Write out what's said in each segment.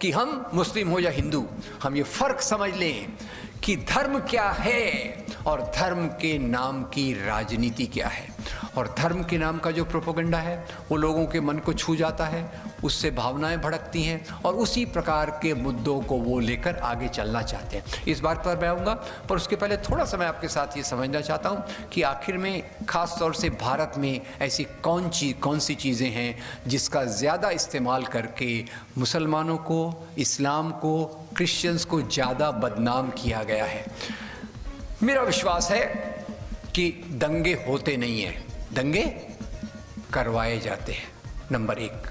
कि हम मुस्लिम हो या हिंदू, हम ये फ़र्क समझ लें कि धर्म क्या है और धर्म के नाम की राजनीति क्या है। और धर्म के नाम का जो प्रोपेगेंडा है वो लोगों के मन को छू जाता है, उससे भावनाएं भड़कती हैं और उसी प्रकार के मुद्दों को वो लेकर आगे चलना चाहते हैं। इस बात पर मैं आऊँगा, पर उसके पहले थोड़ा सा मैं आपके साथ ये समझना चाहता हूँ कि आखिर में ख़ास तौर से भारत में ऐसी कौन सी चीज़ें हैं जिसका ज़्यादा इस्तेमाल करके मुसलमानों को, इस्लाम को, क्रिश्चियंस को ज़्यादा बदनाम किया गया है। मेरा विश्वास है कि दंगे होते नहीं हैं, दंगे करवाए जाते हैं, नंबर एक।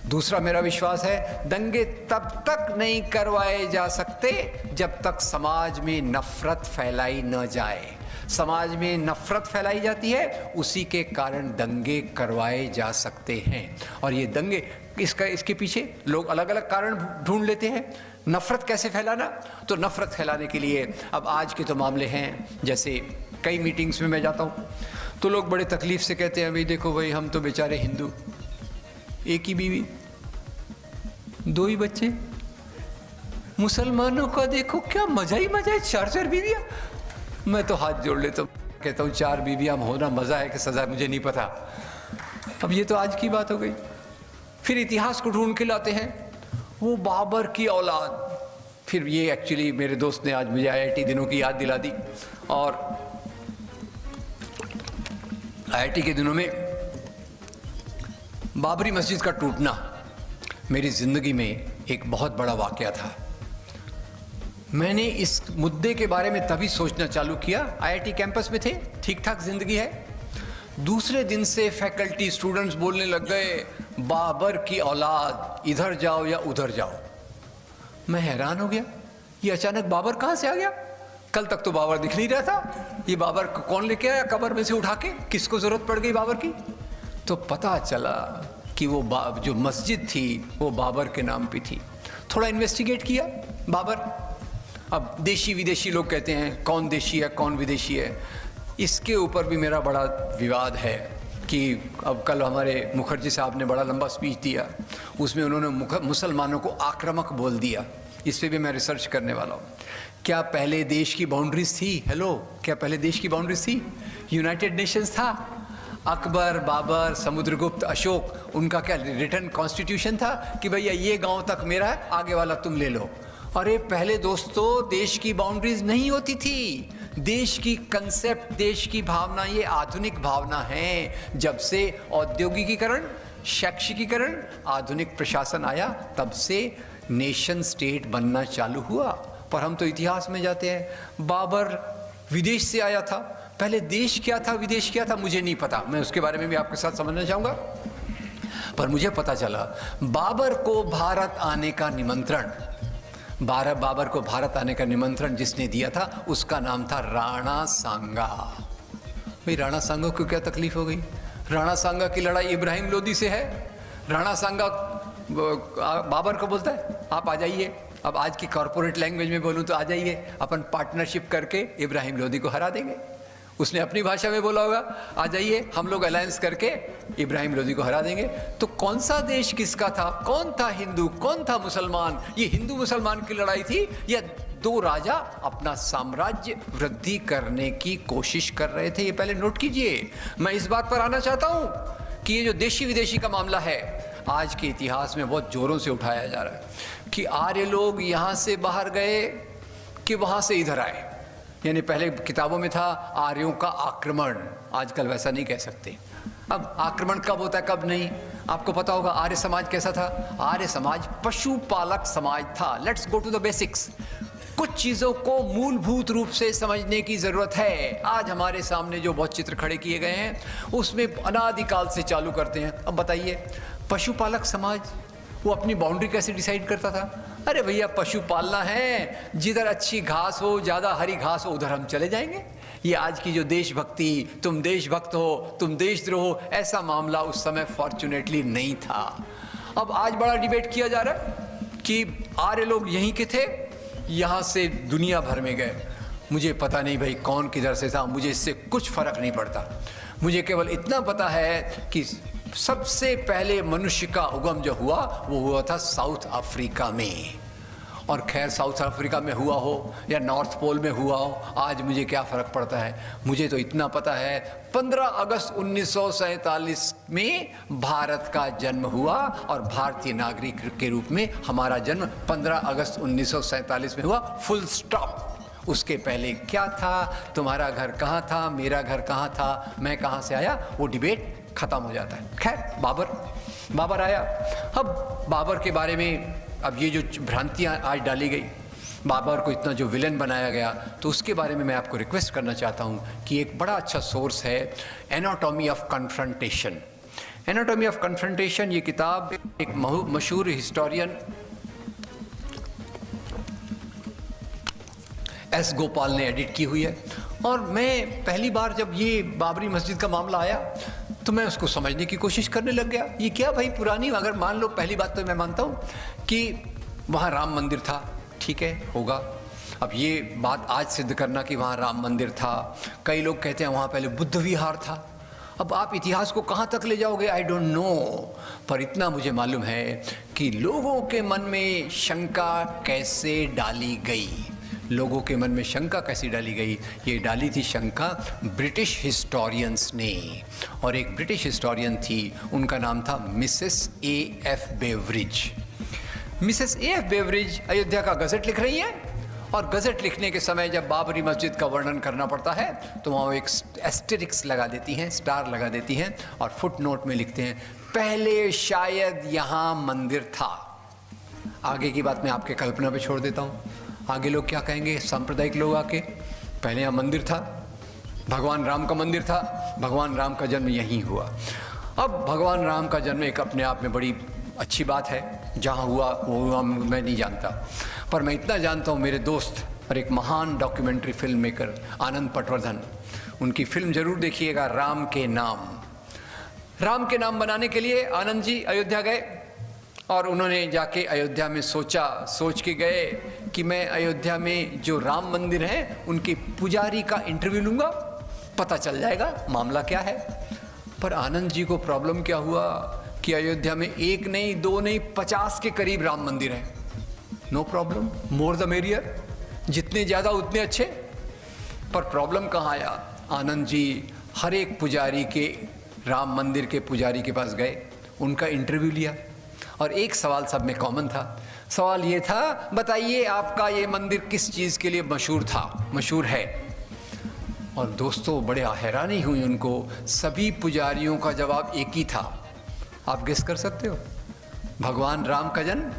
दूसरा मेरा विश्वास है दंगे तब तक नहीं करवाए जा सकते जब तक समाज में नफरत फैलाई न जाए। समाज में नफरत फैलाई जाती है, उसी के कारण दंगे करवाए जा सकते हैं। और ये दंगे इसके पीछे लोग अलग अलग कारण ढूंढ लेते हैं। नफरत कैसे फैलाना, तो नफरत फैलाने के लिए अब आज के तो मामले हैं, जैसे कई मीटिंग्स में मैं जाता हूँ तो लोग बड़े तकलीफ से कहते हैं, भाई देखो भाई हम तो बेचारे हिंदू, एक ही बीवी, 2 ही बच्चे, मुसलमानों का देखो क्या मजा ही मजा है, 4 बीवियां। मैं तो हाथ जोड़ लेता हूँ, कहता हूँ 4 बीवियां होना मजा है कि सजा मुझे नहीं पता। अब ये तो आज की बात हो गई। फिर इतिहास को ढूंढ के लाते हैं, वो बाबर की औलाद। फिर ये एक्चुअली मेरे दोस्त ने आज मुझे IIT दिनों की याद दिला दी। और IIT के दिनों में बाबरी मस्जिद का टूटना मेरी ज़िंदगी में एक बहुत बड़ा वाक़या था। मैंने इस मुद्दे के बारे में तभी सोचना चालू किया, IIT कैंपस में थे, ठीक ठाक ज़िंदगी है। दूसरे दिन से फैकल्टी स्टूडेंट्स बोलने लग गए, बाबर की औलाद, इधर जाओ या उधर जाओ। मैं हैरान हो गया, ये अचानक बाबर कहाँ से आ गया? कल तक तो बाबर दिख नहीं रहा था, ये बाबर को कौन लेके आया कब्र में से उठा के? किसको ज़रूरत पड़ गई बाबर की? तो पता चला कि वो जो मस्जिद थी वो बाबर के नाम पे थी। थोड़ा इन्वेस्टिगेट किया बाबर। अब देशी विदेशी लोग कहते हैं कौन देशी है कौन विदेशी है, इसके ऊपर भी मेरा बड़ा विवाद है कि अब कल हमारे मुखर्जी साहब ने बड़ा लंबा स्पीच दिया, उसमें उन्होंने मुसलमानों को आक्रामक बोल दिया। इस पर भी मैं रिसर्च करने वाला हूँ। क्या पहले देश की बाउंड्रीज थी? हेलो, क्या पहले देश की बाउंड्रीज थी? यूनाइटेड नेशंस था, अकबर, बाबर, समुद्रगुप्त, अशोक, उनका क्या रिटन कॉन्स्टिट्यूशन था कि भैया ये गांव तक मेरा है, आगे वाला तुम ले लो? अरे पहले दोस्तों देश की बाउंड्रीज नहीं होती थी। देश की कंसेप्ट, देश की भावना ये आधुनिक भावना है। जब से औद्योगिकीकरण, शैक्षिकीकरण, आधुनिक प्रशासन आया, तब से नेशन स्टेट बनना चालू हुआ। पर हम तो इतिहास में जाते हैं, बाबर विदेश से आया था। पहले देश क्या था विदेश क्या था मुझे नहीं पता, मैं उसके बारे में भी आपके साथ समझना चाहूँगा। पर मुझे पता चला बाबर को भारत आने का निमंत्रण, बाबर को भारत आने का निमंत्रण जिसने दिया था उसका नाम था राणा सांगा। भाई राणा सांगा को क्या तकलीफ हो गई? राणा सांगा की लड़ाई इब्राहिम लोदी से है। राणा सांगा बाबर को बोलता है आप आ जाइए, अब आज की कॉर्पोरेट लैंग्वेज में बोलूँ तो आ जाइए, अपन पार्टनरशिप करके इब्राहिम लोदी को हरा देंगे। उसने अपनी भाषा में बोला होगा आ जाइए हम लोग अलायंस करके इब्राहिम लोदी को हरा देंगे। तो कौन सा देश किसका था? कौन था हिंदू, कौन था मुसलमान? ये हिंदू मुसलमान की लड़ाई थी या 2 राजा अपना साम्राज्य वृद्धि करने की कोशिश कर रहे थे? ये पहले नोट कीजिए। मैं इस बात पर आना चाहता हूँ कि ये जो देशी विदेशी का मामला है आज के इतिहास में बहुत जोरों से उठाया जा रहा है कि आर्य लोग यहाँ से बाहर गए कि वहाँ से इधर आए। यानी पहले किताबों में था आर्यों का आक्रमण, आजकल वैसा नहीं कह सकते। अब आक्रमण कब होता है कब नहीं, आपको पता होगा। आर्य समाज कैसा था? आर्य समाज पशुपालक समाज था। Let's go to the basics. कुछ चीज़ों को मूलभूत रूप से समझने की ज़रूरत है। आज हमारे सामने जो बहुत चित्र खड़े किए गए हैं उसमें अनादिकाल से चालू करते हैं। अब बताइए पशुपालक समाज वो अपनी बाउंड्री कैसे डिसाइड करता था? अरे भैया पशु पालना है, जिधर अच्छी घास हो, ज़्यादा हरी घास हो, उधर हम चले जाएंगे। ये आज की जो देशभक्ति, तुम देशभक्त हो, तुम देशद्रोह हो, ऐसा मामला उस समय फॉर्चुनेटली नहीं था। अब आज बड़ा डिबेट किया जा रहा है कि आर्य लोग यहीं के थे, यहाँ से दुनिया भर में गए। मुझे पता नहीं भाई कौन किधर से था, मुझे इससे कुछ फ़र्क नहीं पड़ता। मुझे केवल इतना पता है कि सबसे पहले मनुष्य का उगम जो हुआ वो हुआ था साउथ अफ्रीका में। और खैर साउथ अफ्रीका में हुआ हो या नॉर्थ पोल में हुआ हो, आज मुझे क्या फ़र्क पड़ता है। मुझे तो इतना पता है 15 अगस्त 1947 में भारत का जन्म हुआ और भारतीय नागरिक के रूप में हमारा जन्म 15 अगस्त 1947 में हुआ, फुल स्टॉप। उसके पहले क्या था, तुम्हारा घर कहाँ था, मेरा घर कहाँ था, मैं कहाँ से आया, वो डिबेट ख़त्म हो जाता है। खैर बाबर आया। अब बाबर के बारे में अब ये जो भ्रांतियाँ आज डाली गई, बाबर को इतना जो विलन बनाया गया, तो उसके बारे में मैं आपको रिक्वेस्ट करना चाहता हूँ कि एक बड़ा अच्छा सोर्स है anatomy of confrontation. Anatomy of confrontation ये किताब एक मशहूर हिस्टोरियन एस गोपाल ने एडिट की हुई है। और मैं पहली बार जब ये बाबरी मस्जिद का मामला आया तो मैं उसको समझने की कोशिश करने लग गया। ये क्या भाई पुरानी, अगर मान लो, पहली बात तो मैं मानता हूँ कि वहाँ राम मंदिर था, ठीक है, होगा। अब ये बात आज सिद्ध करना कि वहाँ राम मंदिर था, कई लोग कहते हैं वहाँ पहले बुद्ध विहार था। अब आप इतिहास को कहाँ तक ले जाओगे, आई डोंट नो, पर इतना मुझे मालूम है कि लोगों के मन में शंका कैसे डाली गई। लोगों के मन में शंका कैसी डाली गई, ये डाली थी शंका ब्रिटिश हिस्टोरियंस ने। और एक ब्रिटिश हिस्टोरियन थी, उनका नाम था Mrs A.F. Beveridge. Mrs A.F. Beveridge Ayodhya का गज़ट लिख रही हैं और गज़ट लिखने के समय जब बाबरी मस्जिद का वर्णन करना पड़ता है तो वहाँ एक एस्टेरिक्स लगा देती हैं, स्टार लगा देती हैं और फुट नोट में लिखते हैं पहले शायद यहाँ मंदिर था। आगे की बात मैं आपके कल्पना पे छोड़ देता हूँ। आगे लोग क्या कहेंगे, सांप्रदायिक लोग आके, पहले यहाँ मंदिर था, भगवान राम का मंदिर था, भगवान राम का जन्म यहीं हुआ। अब भगवान राम का जन्म एक अपने आप में बड़ी अच्छी बात है, जहाँ हुआ वो हुआ मैं नहीं जानता, पर मैं इतना जानता हूँ मेरे दोस्त और एक महान डॉक्यूमेंट्री फिल्म मेकर आनंद पटवर्धन, उनकी फिल्म ज़रूर देखिएगा, राम के नाम। राम के नाम बनाने के लिए आनंद जी अयोध्या गए और उन्होंने जाके अयोध्या में सोच के गए कि मैं अयोध्या में जो राम मंदिर है उनके पुजारी का इंटरव्यू लूँगा, पता चल जाएगा मामला क्या है। पर आनंद जी को प्रॉब्लम क्या हुआ कि अयोध्या में एक नहीं, दो नहीं, 50 के करीब राम मंदिर हैं। No problem, more the merrier, जितने ज़्यादा उतने अच्छे। पर प्रॉब्लम कहाँ आया, आनंद जी हर एक पुजारी के, राम मंदिर के पुजारी के पास गए, उनका इंटरव्यू लिया और एक सवाल सब में कॉमन था। सवाल ये था, बताइए आपका ये मंदिर किस चीज़ के लिए मशहूर है। और दोस्तों बड़े हैरानी हुई उनको, सभी पुजारियों का जवाब एक ही था। आप गेस कर सकते हो, भगवान राम का जन्म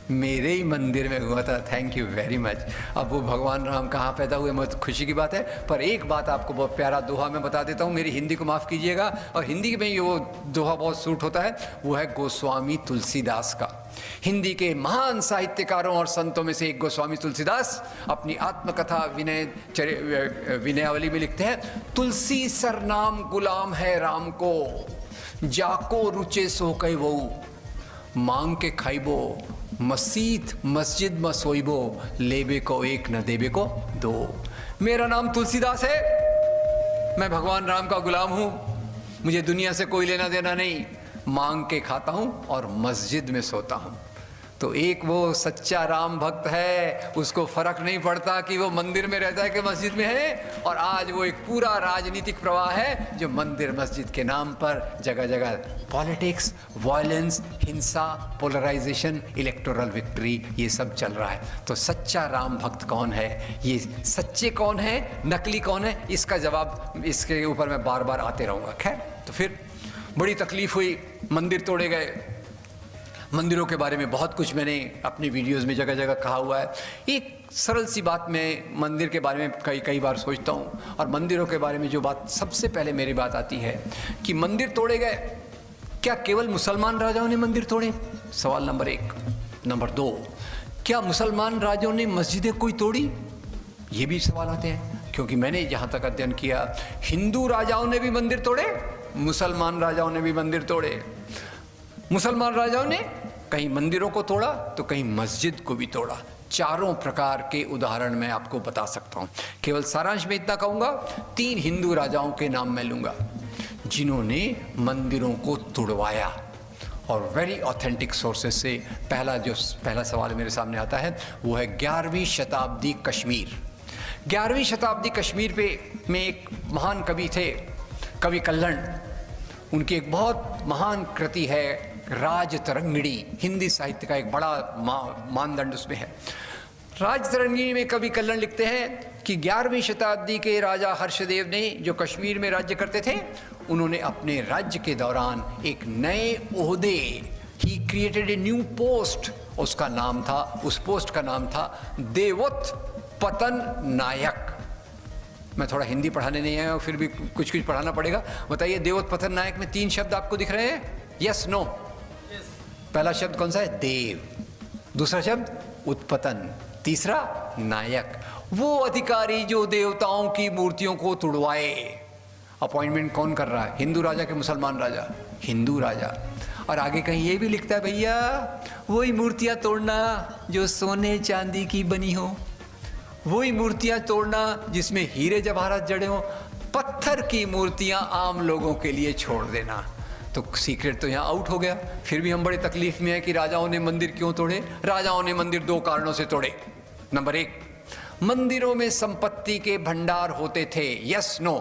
मेरे ही मंदिर में हुआ था। Thank you very much. अब वो भगवान राम कहाँ पैदा हुए, बहुत खुशी की बात है। पर एक बात आपको बहुत प्यारा दोहा में बता देता हूँ, मेरी हिंदी को माफ़ कीजिएगा, और हिंदी में ये वो दोहा बहुत सूट होता है, वो है गोस्वामी तुलसीदास का। हिंदी के महान साहित्यकारों और संतों में से एक गोस्वामी तुलसीदास अपनी आत्मकथा विनयावली में लिखते हैं, तुलसी सरनाम गुलाम है राम को, जाको रुचे सो कई वो, मांग के खाइबो मसीत मस्जिद में सोइबो, लेबे को एक न देबे को दो। मेरा नाम तुलसीदास है, मैं भगवान राम का गुलाम हूँ, मुझे दुनिया से कोई लेना देना नहीं, मांग के खाता हूँ और मस्जिद में सोता हूँ। तो एक वो सच्चा राम भक्त है, उसको फर्क नहीं पड़ता कि वो मंदिर में रहता है कि मस्जिद में है। और आज वो एक पूरा राजनीतिक प्रवाह है जो मंदिर मस्जिद के नाम पर जगह जगह पॉलिटिक्स, वायलेंस, हिंसा, पोलराइजेशन, इलेक्टोरल विक्ट्री, ये सब चल रहा है। तो सच्चा राम भक्त कौन है, ये सच्चे कौन है, नकली कौन है, इसका जवाब इसके ऊपर मैं बार बार आते रहूँगा। खैर, तो फिर बड़ी तकलीफ हुई, मंदिर तोड़े गए। मंदिरों के बारे में बहुत कुछ मैंने अपनी वीडियोस में जगह जगह कहा हुआ है। एक सरल सी बात मैं मंदिर के बारे में कई बार सोचता हूँ, और मंदिरों के बारे में जो बात सबसे पहले मेरी बात आती है कि मंदिर तोड़े गए, क्या केवल मुसलमान राजाओं ने मंदिर तोड़े? सवाल नंबर 1। नंबर 2, क्या मुसलमान राजाओं ने मस्जिदें कोई तोड़ी? ये भी सवाल आते हैं, क्योंकि मैंने जहाँ तक अध्ययन किया, हिंदू राजाओं ने भी मंदिर तोड़े, मुसलमान राजाओं ने भी मंदिर तोड़े। मुसलमान राजाओं ने कहीं मंदिरों को तोड़ा तो कहीं मस्जिद को भी तोड़ा। चारों प्रकार के उदाहरण मैं आपको बता सकता हूँ। केवल सारांश में इतना कहूँगा, 3 हिंदू राजाओं के नाम मैं लूँगा जिन्होंने मंदिरों को तुड़वाया। और वेरी ऑथेंटिक सोर्सेस से पहला सवाल मेरे सामने आता है वो है 11वीं शताब्दी कश्मीर। 11वीं शताब्दी कश्मीर में एक महान कवि थे, कवि कल्हण। उनकी एक बहुत महान कृति है राजतरंगिणी। हिंदी साहित्य का एक बड़ा मानदंड उसमें है। राजतरंगिणी में कवि कल्हण लिखते हैं कि 11वीं शताब्दी के राजा हर्षदेव ने जो कश्मीर में राज्य करते थे, उन्होंने अपने राज्य के दौरान एक नए ओहदे, he created a new post, उस पोस्ट का नाम था देवोत्पतन नायक। मैं थोड़ा हिंदी पढ़ाने नहीं आया हूँ, फिर भी कुछ पढ़ाना पड़ेगा। बताइए, देवोत्पतन नायक में 3 शब्द आपको दिख रहे हैं? Yes, no? पहला शब्द कौन सा है? देव। दूसरा शब्द उत्पतन। तीसरा नायक, वो अधिकारी जो देवताओं की मूर्तियों को तुड़वाए। अपॉइंटमेंट कौन कर रहा है? हिंदू राजा के मुसलमान राजा? हिंदू राजा। और आगे कहीं ये भी लिखता है, भैया वही मूर्तियां तोड़ना जो सोने चांदी की बनी हो, वही मूर्तियां तोड़ना जिसमें हीरे जवाहरात जड़े हो, पत्थर की मूर्तियां आम लोगों के लिए छोड़ देना। तो सीक्रेट तो यहाँ आउट हो गया। फिर भी हम बड़े तकलीफ में हैं कि राजाओं ने मंदिर क्यों तोड़े। राजाओं ने मंदिर 2 कारणों से तोड़े। नंबर 1, मंदिरों में संपत्ति के भंडार होते थे। Yes, no?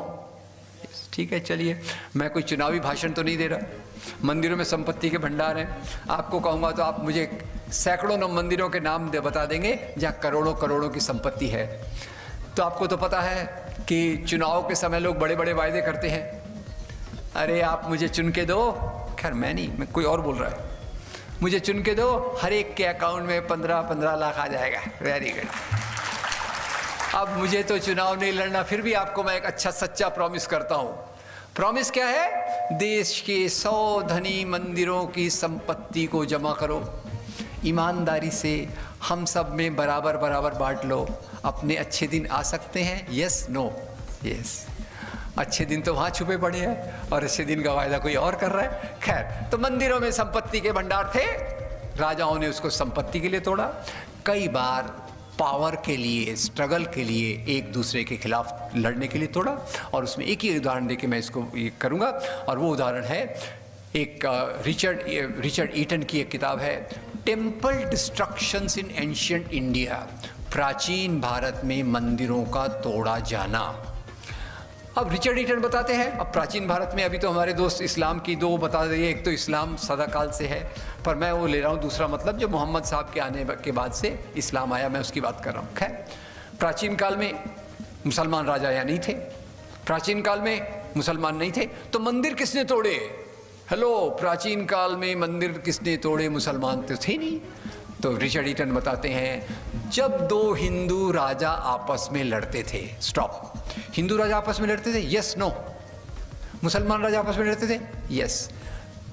ठीक है, चलिए, मैं कोई चुनावी भाषण तो नहीं दे रहा। मंदिरों में संपत्ति के भंडार हैं। आपको कहूँगा तो आप मुझे सैकड़ों मंदिरों के नाम बता देंगे जहाँ करोड़ों करोड़ों की संपत्ति है। तो आपको तो पता है कि चुनाव के समय लोग बड़े बड़े वायदे करते हैं। अरे आप मुझे चुन के दो, खैर मैं नहीं, मैं कोई और बोल रहा है, मुझे चुन के दो, हर एक के अकाउंट में 15-15 लाख आ जाएगा। Very good. अब मुझे तो चुनाव नहीं लड़ना, फिर भी आपको मैं एक अच्छा सच्चा प्रॉमिस करता हूँ। प्रॉमिस क्या है? देश के 100 धनी मंदिरों की संपत्ति को जमा करो, ईमानदारी से हम सब में बराबर बराबर बांट लो। अपने अच्छे दिन आ सकते हैं। Yes, no? यस। अच्छे दिन तो वहाँ छुपे पड़े हैं और अच्छे दिन का वायदा कोई और कर रहा है। खैर, तो मंदिरों में संपत्ति के भंडार थे, राजाओं ने उसको संपत्ति के लिए तोड़ा। कई बार पावर के लिए, स्ट्रगल के लिए, एक दूसरे के खिलाफ लड़ने के लिए तोड़ा। और उसमें एक ही उदाहरण देके मैं इसको ये करूँगा, और वो उदाहरण है एक रिचर्ड ईटन की एक किताब है, टेम्पल डिस्ट्रक्शंस इन एंशिएंट इंडिया, प्राचीन भारत में मंदिरों का तोड़ा जाना। अब रिचर्ड ईटन बताते हैं, अब प्राचीन भारत में, अभी तो हमारे दोस्त इस्लाम की 2 बता दिए, एक तो इस्लाम सदाकाल से है, पर मैं वो ले रहा हूँ दूसरा मतलब, जो मोहम्मद साहब के आने के बाद से इस्लाम आया, मैं उसकी बात कर रहा हूँ। खैर, प्राचीन काल में मुसलमान राजा यहाँ नहीं थे, प्राचीन काल में मुसलमान नहीं थे, तो मंदिर किसने तोड़े? हेलो, प्राचीन काल में मंदिर किसने तोड़े? मुसलमान तो थे नहीं। तो रिचर्ड ईटन बताते हैं, जब 2 हिंदू राजा आपस में लड़ते थे, स्टॉप, हिंदू राजा आपस में लड़ते थे? Yes, no? मुसलमान राजा आपस में लड़ते थे? यस।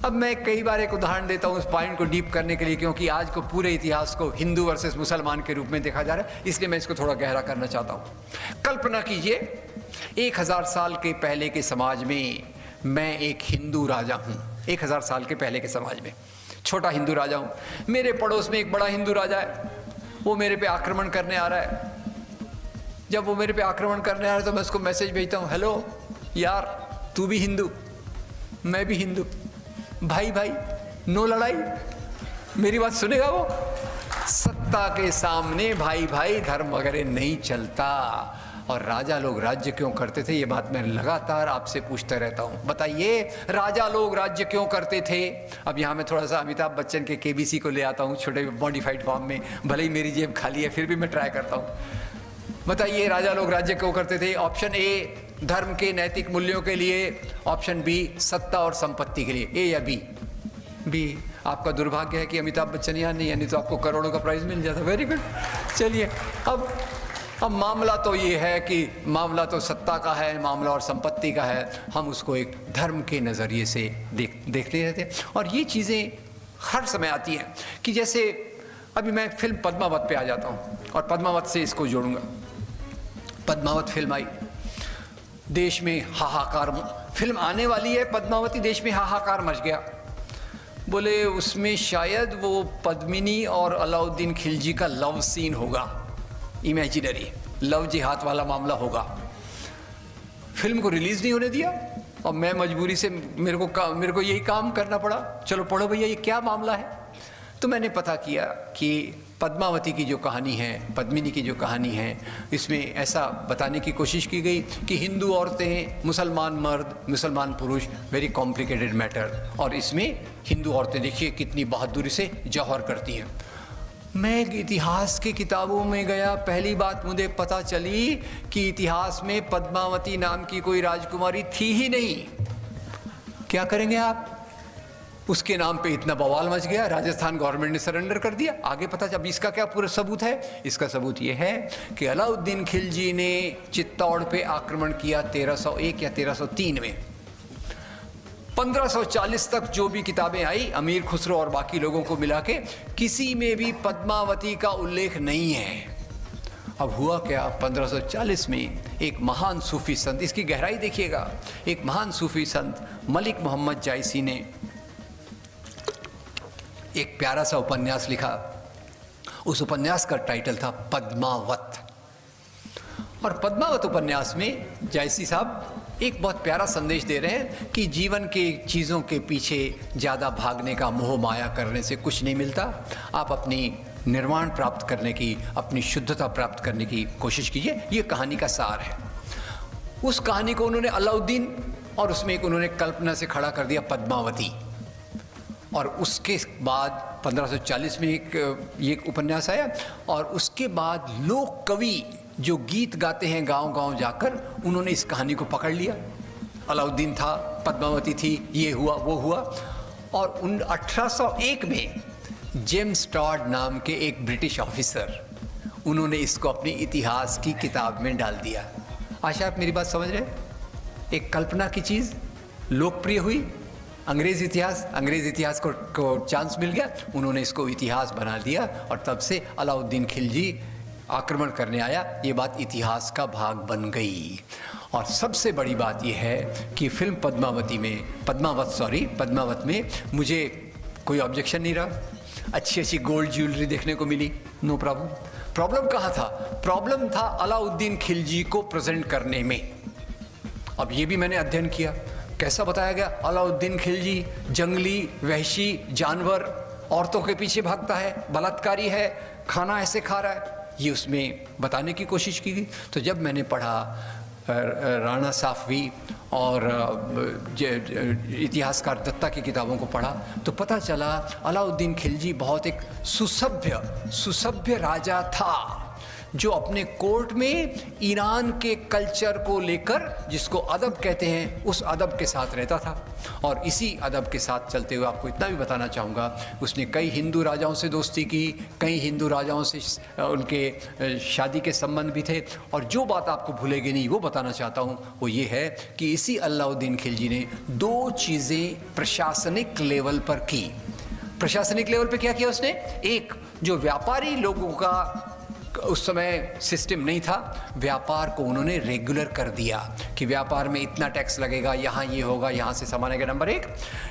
अब मैं कई बार एक उदाहरण देता हूँ उस पॉइंट को डीप करने के लिए, क्योंकि आज को पूरे इतिहास को हिंदू वर्सेस मुसलमान के रूप में देखा जा रहा है, इसलिए मैं इसको थोड़ा गहरा करना चाहता हूँ। कल्पना कीजिए, 1000 साल के पहले के समाज में मैं एक हिंदू राजा हूँ। 1000 साल के पहले के समाज में छोटा हिंदू राजा हूँ। मेरे पड़ोस में एक बड़ा हिंदू राजा है, वो मेरे पे आक्रमण करने आ रहा है। जब वो मेरे पे आक्रमण करने आ रहा है तो मैं उसको मैसेज भेजता हूँ, हेलो यार, तू भी हिंदू, मैं भी हिंदू, भाई भाई, नो लड़ाई। मेरी बात सुनेगा वो? सत्ता के सामने भाई भाई धर्म वगैरह नहीं चलता। और राजा लोग राज्य क्यों करते थे, ये बात मैं लगातार आपसे पूछता रहता हूँ। बताइए, राजा लोग राज्य क्यों करते थे? अब यहाँ मैं थोड़ा सा अमिताभ बच्चन के KBC को ले आता हूँ, छोटे मॉडिफाइड फॉर्म में, भले ही मेरी जेब खाली है फिर भी मैं ट्राई करता हूँ। बताइए, राजा लोग राज्य क्यों करते थे? ऑप्शन ए, धर्म के नैतिक मूल्यों के लिए। ऑप्शन बी, सत्ता और संपत्ति के लिए। ए या बी? बी। आपका दुर्भाग्य है कि अमिताभ बच्चन यहाँ नहीं है, नहीं तो आपको करोड़ों का प्राइज मिल जाता। Very good. चलिए, अब मामला तो ये है कि मामला तो सत्ता का है, मामला और संपत्ति का है। हम उसको एक धर्म के नज़रिए से देखते रहते हैं। और ये चीज़ें हर समय आती हैं कि जैसे अभी मैं फिल्म पद्मावत पे आ जाता हूँ और पद्मावत से इसको जोड़ूंगा। पद्मावत फिल्म आई, देश में हाहाकार, फिल्म आने वाली है पद्मावती, देश में हाहाकार मच गया। बोले उसमें शायद वो पद्मिनी और अलाउद्दीन खिलजी का लव सीन होगा, इमेजिनरी लव जिहाद वाला मामला होगा। फिल्म को रिलीज नहीं होने दिया, और मैं मजबूरी से मेरे को यही काम करना पड़ा। चलो पढ़ो भैया ये क्या मामला है। तो मैंने पता किया कि पद्मावती की जो कहानी है, पद्मिनी की जो कहानी है, इसमें ऐसा बताने की कोशिश की गई कि हिंदू औरतें, मुसलमान मर्द, मुसलमान पुरुष, वेरी कॉम्प्लिकेटेड मैटर, और इसमें हिंदू औरतें देखिए कितनी बहादुरी से जौहर करती हैं। मैं इतिहास की किताबों में गया, पहली बात मुझे पता चली कि इतिहास में पद्मावती नाम की कोई राजकुमारी थी ही नहीं। क्या करेंगे आप? उसके नाम पे इतना बवाल मच गया, राजस्थान गवर्नमेंट ने सरेंडर कर दिया। आगे पता चला, अब इसका क्या पूरा सबूत है? इसका सबूत ये है कि अलाउद्दीन खिलजी ने चित्तौड़ पे आक्रमण किया 1301 या 1303 में। 1540 तक जो भी किताबें आई अमीर खुसरो और बाकी लोगों को मिला के, किसी में भी पद्मावती का उल्लेख नहीं है। अब हुआ क्या, 1540 में एक महान सूफी संत, इसकी गहराई देखिएगा, एक महान सूफी संत मलिक मोहम्मद जायसी ने एक प्यारा सा उपन्यास लिखा। उस उपन्यास का टाइटल था पद्मावत। और पद्मावत उपन्यास में जायसी साहब एक बहुत प्यारा संदेश दे रहे हैं कि जीवन के चीज़ों के पीछे ज़्यादा भागने का, मोह माया करने से कुछ नहीं मिलता। आप अपनी निर्वाण प्राप्त करने की, अपनी शुद्धता प्राप्त करने की कोशिश कीजिए। ये कहानी का सार है। उस कहानी को उन्होंने अलाउद्दीन, और उसमें एक उन्होंने कल्पना से खड़ा कर दिया पद्मावती। और उसके बाद 1540 में एक उपन्यास आया, और उसके बाद लोक कवि जो गीत गाते हैं गांव-गांव जाकर, उन्होंने इस कहानी को पकड़ लिया। अलाउद्दीन था, पद्मावती थी, ये हुआ वो हुआ। और 1801 में जेम्स टॉड नाम के एक ब्रिटिश ऑफिसर, उन्होंने इसको अपनी इतिहास की किताब में डाल दिया। आशा आप मेरी बात समझ रहे हैं? एक कल्पना की चीज़ लोकप्रिय हुई, अंग्रेज़ इतिहास को चांस मिल गया, उन्होंने इसको इतिहास बना दिया, और तब से अलाउद्दीन खिलजी आक्रमण करने आया, ये बात इतिहास का भाग बन गई। और सबसे बड़ी बात यह है कि फिल्म पद्मावत में मुझे कोई ऑब्जेक्शन नहीं रहा। अच्छी अच्छी गोल्ड ज्वेलरी देखने को मिली, नो प्रॉब्लम। प्रॉब्लम कहाँ था? प्रॉब्लम था अलाउद्दीन खिलजी को प्रेजेंट करने में। अब ये भी मैंने अध्ययन किया, कैसा बताया गया। अलाउद्दीन खिलजी जंगली, वहशी जानवर, औरतों के पीछे भागता है, बलात्कारी है, खाना ऐसे खा रहा है, ये उसमें बताने की कोशिश की गई। तो जब मैंने पढ़ा राणा साफवी और इतिहासकार दत्ता की किताबों को पढ़ा, तो पता चला अलाउद्दीन खिलजी बहुत एक सुसभ्य राजा था, जो अपने कोर्ट में ईरान के कल्चर को लेकर, जिसको अदब कहते हैं, उस अदब के साथ रहता था। और इसी अदब के साथ चलते हुए आपको इतना भी बताना चाहूँगा, उसने कई हिंदू राजाओं से दोस्ती की, कई हिंदू राजाओं से उनके शादी के संबंध भी थे। और जो बात आपको भूलेगी नहीं, वो बताना चाहता हूँ, वो ये है कि इसी अलाउद्दीन खिलजी ने दो चीज़ें प्रशासनिक लेवल पर की। प्रशासनिक लेवल पर क्या किया उसने? एक, जो व्यापारी लोगों का उस समय सिस्टम नहीं था, व्यापार को उन्होंने रेगुलर कर दिया कि व्यापार में इतना टैक्स लगेगा, यहाँ ये होगा, यहाँ से सामान आएगा। नंबर एक,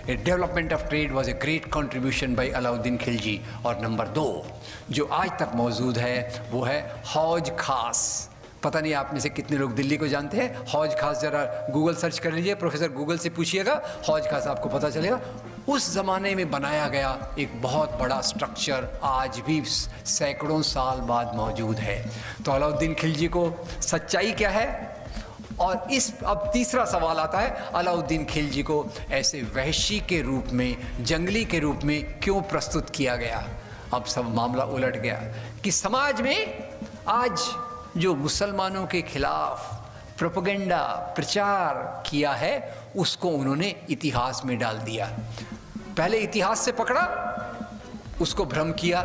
development of trade was a great contribution by Alauddin Khilji. और नंबर दो, जो आज तक मौजूद है, वो है हौज खास। पता नहीं आप में से कितने लोग दिल्ली को जानते हैं हौज खास? जरा गूगल सर्च कर लीजिए, प्रोफेसर गूगल से पूछिएगा, हौज खास आपको पता चलेगा। उस ज़माने में बनाया गया एक बहुत बड़ा स्ट्रक्चर आज भी सैकड़ों साल बाद मौजूद है। तो अलाउद्दीन खिलजी को सच्चाई क्या है? और अब तीसरा सवाल आता है, अलाउद्दीन खिलजी को ऐसे वहशी के रूप में, जंगली के रूप में क्यों प्रस्तुत किया गया? अब सब मामला उलट गया कि समाज में आज जो मुसलमानों के खिलाफ प्रोपेगेंडा, प्रचार किया है, उसको उन्होंने इतिहास में डाल दिया। पहले इतिहास से पकड़ा, उसको भ्रम किया,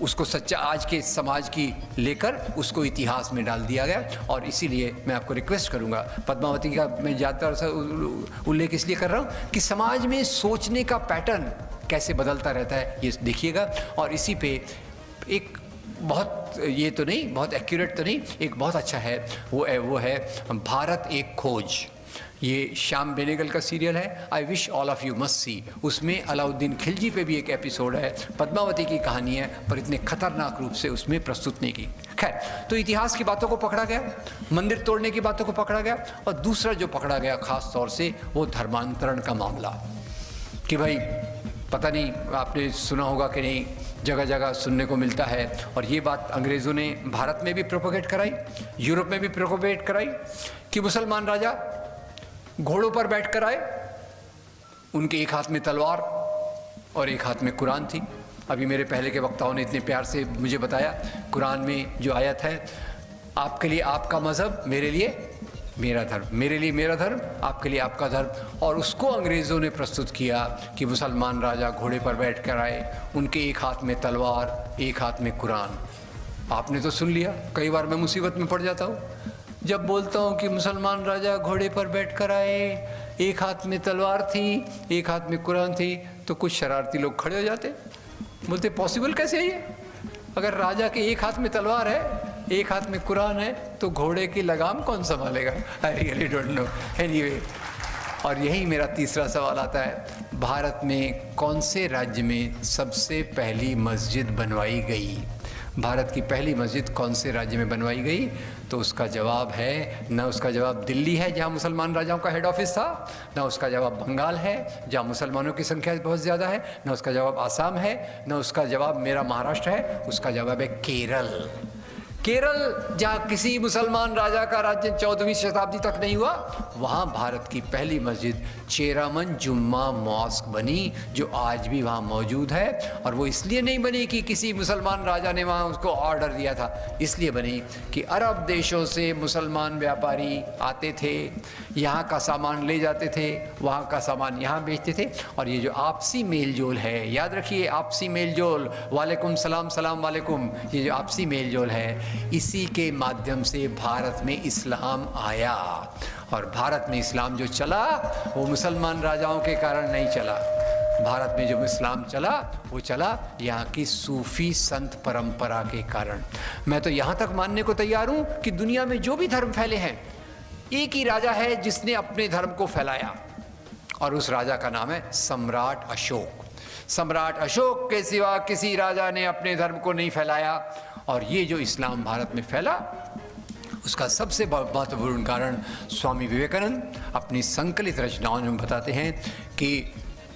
उसको सच्चा आज के समाज की लेकर उसको इतिहास में डाल दिया गया। और इसीलिए मैं आपको रिक्वेस्ट करूंगा, पद्मावती का मैं ज़्यादातर उल्लेख इसलिए कर रहा हूँ कि समाज में सोचने का पैटर्न कैसे बदलता रहता है, ये देखिएगा। और इसी पे एक बहुत, ये तो नहीं, बहुत एक्यूरेट तो नहीं, एक बहुत अच्छा है, वो है भारत एक खोज। ये श्याम बेनेगल का सीरियल है, I wish all of you must see. उसमें अलाउद्दीन खिलजी पे भी एक एपिसोड है, पद्मावती की कहानी है, पर इतने खतरनाक रूप से उसमें प्रस्तुत नहीं की। खैर, तो इतिहास की बातों को पकड़ा गया, मंदिर तोड़ने की बातों को पकड़ा गया, और दूसरा जो पकड़ा गया खास तौर से वो धर्मांतरण का मामला, कि भाई पता नहीं आपने सुना होगा कि नहीं, जगह जगह सुनने को मिलता है, और ये बात अंग्रेज़ों ने भारत में भी प्रोपोगेट कराई, यूरोप में भी प्रोपोगेट कराई, कि मुसलमान राजा घोड़ों पर बैठ कर आए, उनके एक हाथ में तलवार और एक हाथ में कुरान थी। अभी मेरे पहले के वक्ताओं ने इतने प्यार से मुझे बताया, कुरान में जो आयत है, आपके लिए आपका मज़हब, मेरे लिए मेरा धर्म, मेरे लिए मेरा धर्म, आपके लिए आपका धर्म, और उसको अंग्रेज़ों ने प्रस्तुत किया कि मुसलमान राजा घोड़े पर बैठ कर आए, उनके एक हाथ में तलवार, एक हाथ में कुरान। आपने तो सुन लिया, कई बार मैं मुसीबत में पड़ जाता हूँ जब बोलता हूँ कि मुसलमान राजा घोड़े पर बैठ कर आए, एक हाथ में तलवार थी, एक हाथ में कुरान थी, तो कुछ शरारती लोग खड़े हो जाते, बोलते पॉसिबल कैसे है ये? अगर राजा के एक हाथ में तलवार है, एक हाथ में कुरान है, तो घोड़े की लगाम कौन संभालेगा? I really don't know. Anyway, और यही मेरा तीसरा सवाल आता है, भारत में कौन से राज्य में सबसे पहली मस्जिद बनवाई गई? भारत की पहली मस्जिद कौन से राज्य में बनवाई गई? तो उसका जवाब है, ना उसका जवाब दिल्ली है जहाँ मुसलमान राजाओं का हेड ऑफिस था, ना उसका जवाब बंगाल है जहाँ मुसलमानों की संख्या बहुत ज़्यादा है, ना उसका जवाब आसाम है, ना उसका जवाब मेरा महाराष्ट्र है, उसका जवाब है केरल। केरल, जहाँ किसी मुसलमान राजा का राज्य 14वीं शताब्दी तक नहीं हुआ, वहाँ भारत की पहली मस्जिद चेरामन जुम्मा मॉस्क बनी, जो आज भी वहाँ मौजूद है। और वो इसलिए नहीं बनी कि किसी मुसलमान राजा ने वहाँ उसको ऑर्डर दिया था, इसलिए बनी कि अरब देशों से मुसलमान व्यापारी आते थे, यहाँ का सामान ले जाते थे, वहाँ का सामान यहाँ बेचते थे, और ये जो आपसी मेल जोल है, याद रखिए आपसी मेल जोल, वालेकुम सलाम सलाम वालेकुम, ये जो आपसी मेल जोल है, इसी के माध्यम से भारत में इस्लाम आया। और भारत में इस्लाम जो चला वो मुसलमान राजाओं के कारण नहीं चला, भारत में जो इस्लाम चला वो चला यहाँ की सूफी संत परंपरा के कारण। मैं तो यहाँ तक मानने को तैयार हूँ कि दुनिया में जो भी धर्म फैले हैं, एक ही राजा है जिसने अपने धर्म को फैलाया, और उस राजा का नाम है सम्राट अशोक। सम्राट अशोक के सिवा किसी राजा ने अपने धर्म को नहीं फैलाया, और ये जो इस्लाम भारत में फैला, उसका सबसे महत्वपूर्ण कारण स्वामी विवेकानंद अपनी संकलित रचनाओं में बताते हैं कि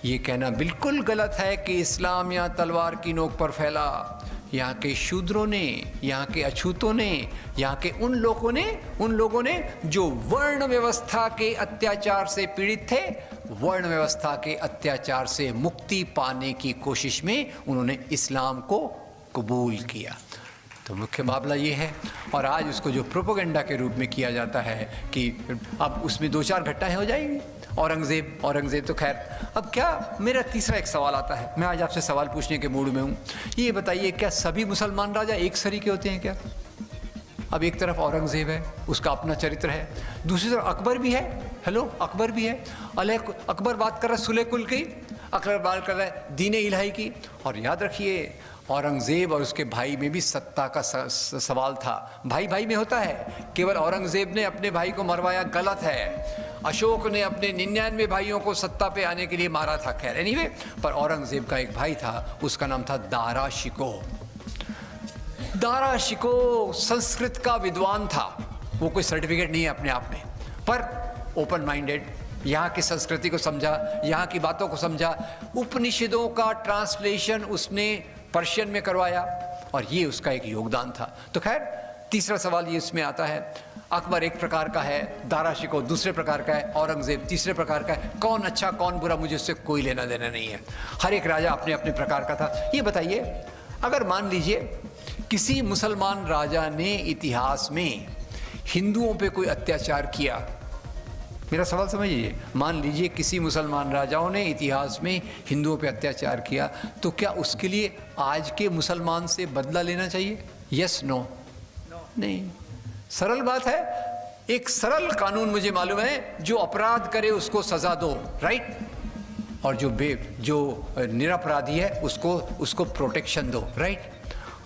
ये कहना बिल्कुल गलत है कि इस्लाम यहाँ तलवार की नोक पर फैला। यहाँ के शूद्रों ने, यहाँ के अछूतों ने, यहाँ के उन लोगों ने जो वर्ण व्यवस्था के अत्याचार से पीड़ित थे, वर्ण व्यवस्था के अत्याचार से मुक्ति पाने की कोशिश में उन्होंने इस्लाम को कबूल किया। तो मुख्य मामला ये है, और आज उसको जो प्रोपोगंडा के रूप में किया जाता है कि अब उसमें 2-4 घटनाएं हो जाएंगी। औरंगज़ेब तो खैर, अब क्या मेरा तीसरा एक सवाल आता है, मैं आज आपसे सवाल पूछने के मूड में हूँ। ये बताइए, क्या सभी मुसलमान राजा एक सरी के होते हैं क्या? अब एक तरफ औरंगज़ेब है, उसका अपना चरित्र है, दूसरी तरफ अकबर भी है। हेलो, अकबर भी है। अकबर बात कर रहा है सुले कुल की, अकबर बात कर रहा है दीन इलाही की। और याद रखिए, औरंगज़ेब और उसके भाई में भी सत्ता का सवाल था। भाई में होता है, केवल औरंगज़ेब ने अपने भाई को मरवाया गलत है, अशोक ने अपने 99 भाइयों को सत्ता पे आने के लिए मारा था। खैर एनीवे, पर औरंगज़ेब का एक भाई था, उसका नाम था दारा शिको। दारा शिको संस्कृत का विद्वान था, वो कोई सर्टिफिकेट नहीं है अपने आप में, पर ओपन माइंडेड, यहाँ की संस्कृति को समझा, यहाँ की बातों को समझा। उपनिषदों का ट्रांसलेशन उसने पर्शियन में करवाया, और ये उसका एक योगदान था। तो खैर, तीसरा सवाल ये इसमें आता है, अकबर एक प्रकार का है, दारा शिको दूसरे प्रकार का है, औरंगज़ेब तीसरे प्रकार का है। कौन अच्छा कौन बुरा, मुझे उससे कोई लेना देना नहीं है। हर एक राजा अपने अपने प्रकार का था। ये बताइए, अगर मान लीजिए किसी मुसलमान राजा ने इतिहास में हिंदुओं पे कोई अत्याचार किया, मेरा सवाल समझिए, मान लीजिए किसी मुसलमान राजाओं ने इतिहास में हिंदुओं पे अत्याचार किया, तो क्या उसके लिए आज के मुसलमान से बदला लेना चाहिए? Yes no? नहीं। सरल बात है, एक सरल कानून मुझे मालूम है, जो अपराध करे उसको सजा दो, राइट, और जो निरपराधी है उसको प्रोटेक्शन दो, राइट।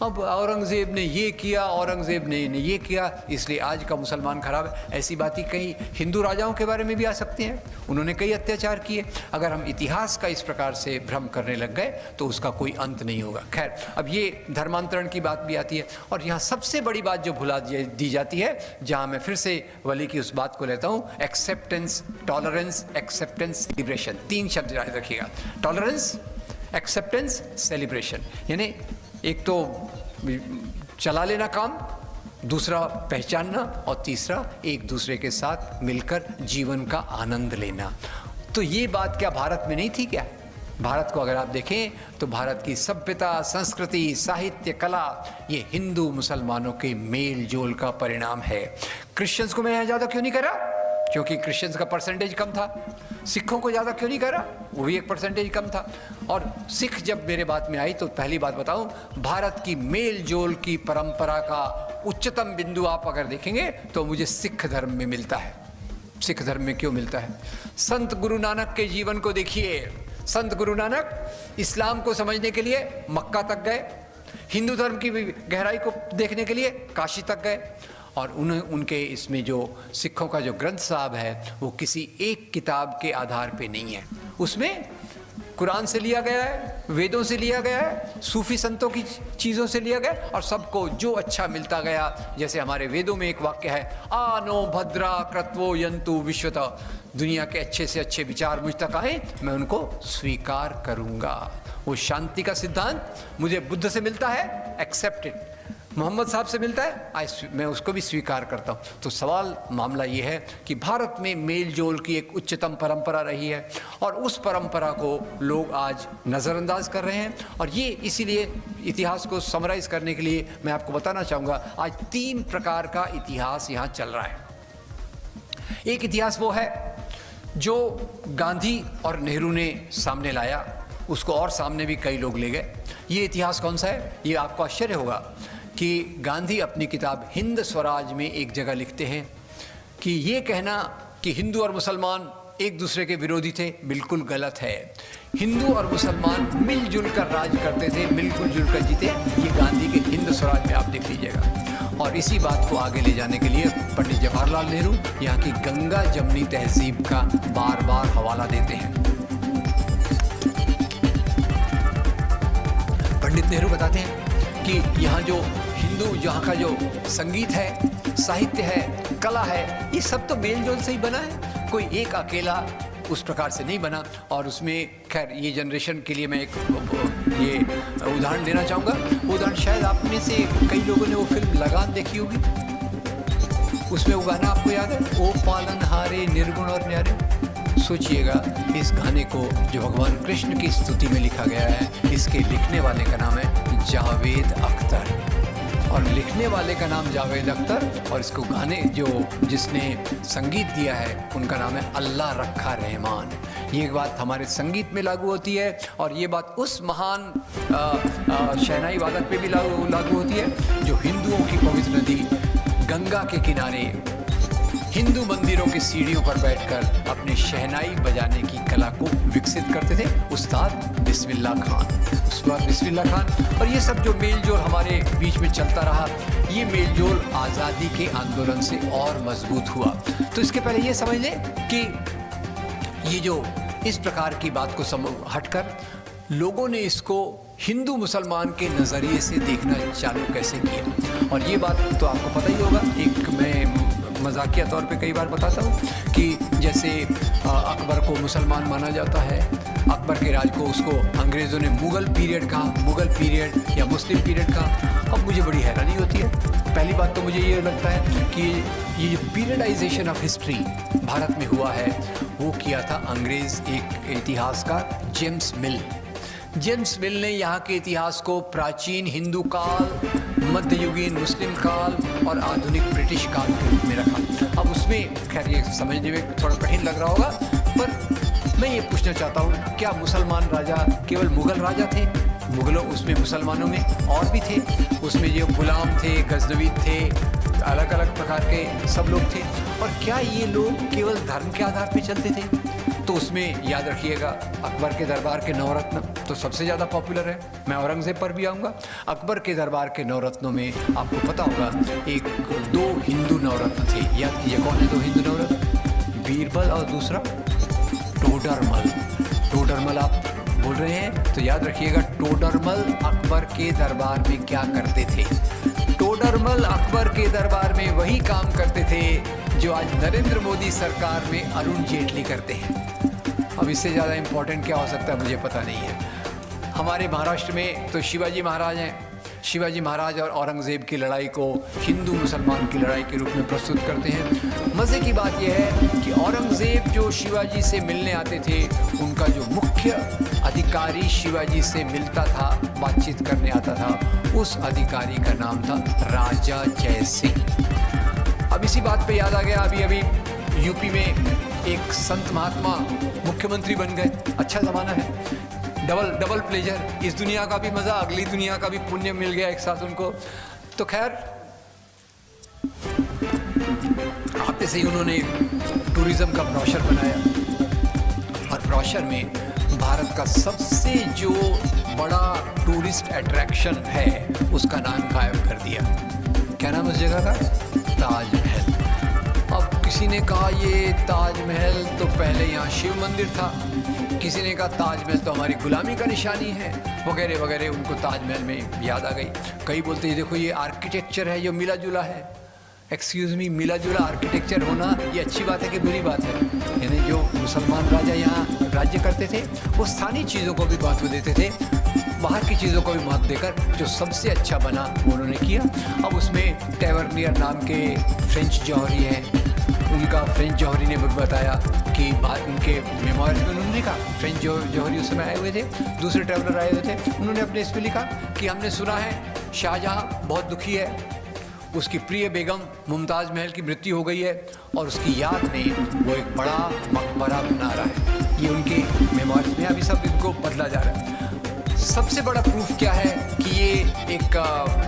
अब औरंगज़ेब ने ये किया, औरंगज़ेब ने ये किया, इसलिए आज का मुसलमान खराब है। ऐसी बातें कई हिंदू राजाओं के बारे में भी आ सकती हैं, उन्होंने कई अत्याचार किए। अगर हम इतिहास का इस प्रकार से भ्रम करने लग गए तो उसका कोई अंत नहीं होगा। खैर, अब ये धर्मांतरण की बात भी आती है, और यहाँ सबसे बड़ी बात जो भुला दी जाती है, जहाँ मैं फिर से वली की उस बात को लेता हूँ, एक्सेप्टेंस, टॉलरेंस, एक्सेप्टेंस, सेलिब्रेशन। 3 शब्द याद रखिएगा, टॉलरेंस, एक्सेप्टेंस, सेलिब्रेशन। यानी एक तो चला लेना काम, दूसरा पहचानना, और तीसरा एक दूसरे के साथ मिलकर जीवन का आनंद लेना। तो ये बात क्या भारत में नहीं थी क्या? भारत को अगर आप देखें तो भारत की सभ्यता, संस्कृति, साहित्य, कला, ये हिंदू मुसलमानों के मेल जोल का परिणाम है। क्रिश्चियंस को मैं यहाँ ज़्यादा क्यों नहीं करा? क्योंकि क्रिश्चियंस का परसेंटेज कम था। सिखों को ज़्यादा क्यों नहीं करा? वो भी एक परसेंटेज कम था। और सिख जब मेरे बात में आई तो पहली बात बताऊं, भारत की मेल जोल की परंपरा का उच्चतम बिंदु आप अगर देखेंगे तो मुझे सिख धर्म में मिलता है। सिख धर्म में क्यों मिलता है? संत गुरु नानक के जीवन को देखिए। संत गुरु नानक इस्लाम को समझने के लिए मक्का तक गए, हिंदू धर्म की गहराई को देखने के लिए काशी तक गए, और उनके इसमें जो सिखों का जो ग्रंथ साहब है वो किसी एक किताब के आधार पे नहीं है। उसमें कुरान से लिया गया है, वेदों से लिया गया है, सूफी संतों की चीज़ों से लिया गया, और सबको जो अच्छा मिलता गया। जैसे हमारे वेदों में एक वाक्य है, आनो भद्रा क्रत्वो यंतु विश्वत, दुनिया के अच्छे से अच्छे विचार मुझ तक आए, मैं उनको स्वीकार करूँगा। वो शांति का सिद्धांत मुझे बुद्ध से मिलता है, एक्सेप्टेड, मोहम्मद साहब से मिलता है, मैं उसको भी स्वीकार करता हूँ। तो सवाल मामला ये है कि भारत में मेल जोल की एक उच्चतम परंपरा रही है, और उस परंपरा को लोग आज नज़रअंदाज कर रहे हैं। और ये इसीलिए इतिहास को समराइज़ करने के लिए मैं आपको बताना चाहूँगा, आज 3 प्रकार का इतिहास यहाँ चल रहा है। एक इतिहास वो है जो गांधी और नेहरू ने सामने लाया, उसको और सामने भी कई लोग ले गए। ये इतिहास कौन सा है? ये आपको आश्चर्य होगा कि गांधी अपनी किताब हिंद स्वराज में एक जगह लिखते हैं कि ये कहना कि हिंदू और मुसलमान एक दूसरे के विरोधी थे, बिल्कुल गलत है। हिंदू और मुसलमान मिलजुल कर राज करते थे, मिलजुल जुल कर जीते। ये गांधी के हिंद स्वराज में आप देख लीजिएगा। और इसी बात को आगे ले जाने के लिए पंडित जवाहरलाल नेहरू यहाँ की गंगा जमनी तहजीब का बार बार हवाला देते हैं। पंडित नेहरू बताते हैं कि यहाँ जो हिंदू, यहाँ का जो संगीत है, साहित्य है, कला है, ये सब तो मेल जोल से ही बना है, कोई एक अकेला उस प्रकार से नहीं बना। और उसमें खैर ये जनरेशन के लिए मैं एक ये उदाहरण देना चाहूँगा। वो उदाहरण शायद आप में से कई लोगों ने वो फिल्म लगान देखी होगी, उसमें वो गाना आपको याद है, ओ पालनहारे निर्गुण और न्यारे। सोचिएगा, इस गाने को जो भगवान कृष्ण की स्तुति में लिखा गया है, इसके लिखने वाले का नाम है जावेद अख्तर, और लिखने वाले का नाम जावेद अख्तर, और इसको गाने जिसने संगीत दिया है उनका नाम है अल्लाह रखा रहमान। ये बात हमारे संगीत में लागू होती है, और ये बात उस महान शहनाई वादक पे भी लागू होती है जो हिंदुओं की पवित्र नदी गंगा के किनारे हिंदू मंदिरों की सीढ़ियों पर बैठकर अपने शहनाई बजाने की कला को विकसित करते थे, उस्ताद बिस्मिल्लाह खान। उस्ताद बिस्मिल्लाह खान। और ये सब जो मेल जोल हमारे बीच में चलता रहा, ये मेल जोल आज़ादी के आंदोलन से और मजबूत हुआ। तो इसके पहले ये समझ लें कि ये जो इस प्रकार की बात को हटकर लोगों ने इसको हिंदू मुसलमान के नज़रिए से देखना चालू कैसे किया। और ये बात तो आपको पता ही होगा, एक मैं मजाकिया तौर पे कई बार बताता हूँ कि जैसे अकबर को मुसलमान माना जाता है, अकबर के राज को उसको अंग्रेज़ों ने मुग़ल पीरियड कहा, मुग़ल पीरियड या मुस्लिम पीरियड कहा। अब मुझे बड़ी हैरानी होती है। पहली बात तो मुझे ये लगता है कि ये जो पीरियडाइजेशन ऑफ हिस्ट्री भारत में हुआ है वो किया था अंग्रेज़ एक इतिहासकार जेम्स मिल। जेम्स मिल ने यहाँ के इतिहास को प्राचीन हिंदू काल, मध्ययुगीन मुस्लिम काल और आधुनिक ब्रिटिश काल के रूप में रखा। अब उसमें खैर ये समझने में थोड़ा कठिन लग रहा होगा, पर मैं ये पूछना चाहता हूँ, क्या मुसलमान राजा केवल मुग़ल राजा थे? मुग़लों उसमें मुसलमानों में और भी थे, उसमें जो गुलाम थे, गजनवीद थे, अलग अलग प्रकार के सब लोग थे। और क्या ये लोग केवल धर्म के आधार पर चलते थे? तो उसमें याद रखिएगा अकबर के दरबार के नवरत्न तो सबसे ज़्यादा पॉपुलर है। मैं औरंगज़ेब पर भी आऊँगा। अकबर के दरबार के नवरत्नों में आपको पता होगा एक दो हिंदू नवरत्न थे। याद कीजिए कौन है दो हिंदू नवरत्न? बीरबल और दूसरा टोडरमल। टोडरमल आप बोल रहे हैं तो याद रखिएगा टोडरमल अकबर के दरबार में क्या करते थे? टोडरमल अकबर के दरबार में वही काम करते थे जो आज नरेंद्र मोदी सरकार में अरुण जेटली करते हैं। अब इससे ज़्यादा इम्पोर्टेंट क्या हो सकता है मुझे पता नहीं है। हमारे महाराष्ट्र में तो शिवाजी महाराज हैं। शिवाजी महाराज और औरंगज़ेब की लड़ाई को हिंदू मुसलमान की लड़ाई के रूप में प्रस्तुत करते हैं। मज़े की बात यह है कि औरंगज़ेब जो शिवाजी से मिलने आते थे उनका जो मुख्य अधिकारी शिवाजी से मिलता था, बातचीत करने आता था, उस अधिकारी का नाम था राजा जय सिंह। अब इसी बात पे याद आ गया, अभी यूपी में एक संत महात्मा मुख्यमंत्री बन गए। अच्छा ज़माना है, डबल प्लेजर, इस दुनिया का भी मज़ा अगली दुनिया का भी पुण्य मिल गया एक साथ उनको। तो खैर आते से ही उन्होंने टूरिज़्म का ब्रोशर बनाया और ब्रोशर में भारत का सबसे जो बड़ा टूरिस्ट अट्रैक्शन है उसका नाम गायब कर दिया। क्या नाम उस जगह का? ताजमहल। अब किसी ने कहा ये ताजमहल तो पहले यहाँ शिव मंदिर था, किसी ने कहा ताजमहल तो हमारी गुलामी का निशानी है, वगैरह वगैरह। उनको ताजमहल में याद आ गई। कई बोलते हैं देखो ये आर्किटेक्चर है जो मिला जुला है। एक्सक्यूज़ मी, मिला जुला आर्किटेक्चर होना ये अच्छी बात है कि बुरी बात है? यानी जो मुसलमान राजा यहाँ राज्य करते थे वो स्थानीय चीज़ों को भी महत्व देते थे, बाहर की चीज़ों को भी महत्व देकर जो सबसे अच्छा बना वो उन्होंने किया। अब उसमें टैवर्नियर नाम के फ्रेंच जौहरी हैं, उनका फ्रेंच जौहरी ने बताया कि उनके मेमोइर्स में उन्होंने कहा, फ्रेंच जौहरी उस समय आए हुए थे, दूसरे ट्रैवलर आए हुए थे, उन्होंने अपने इसमें लिखा कि हमने सुना है शाहजहाँ बहुत दुखी है, उसकी प्रिय बेगम मुमताज़ महल की मृत्यु हो गई है और उसकी याद में वो एक बड़ा मकबरा बना रहा है। ये उनके मेमोइर्स में, अभी सब इनको बदला जा रहा है। सबसे बड़ा प्रूफ क्या है कि ये एक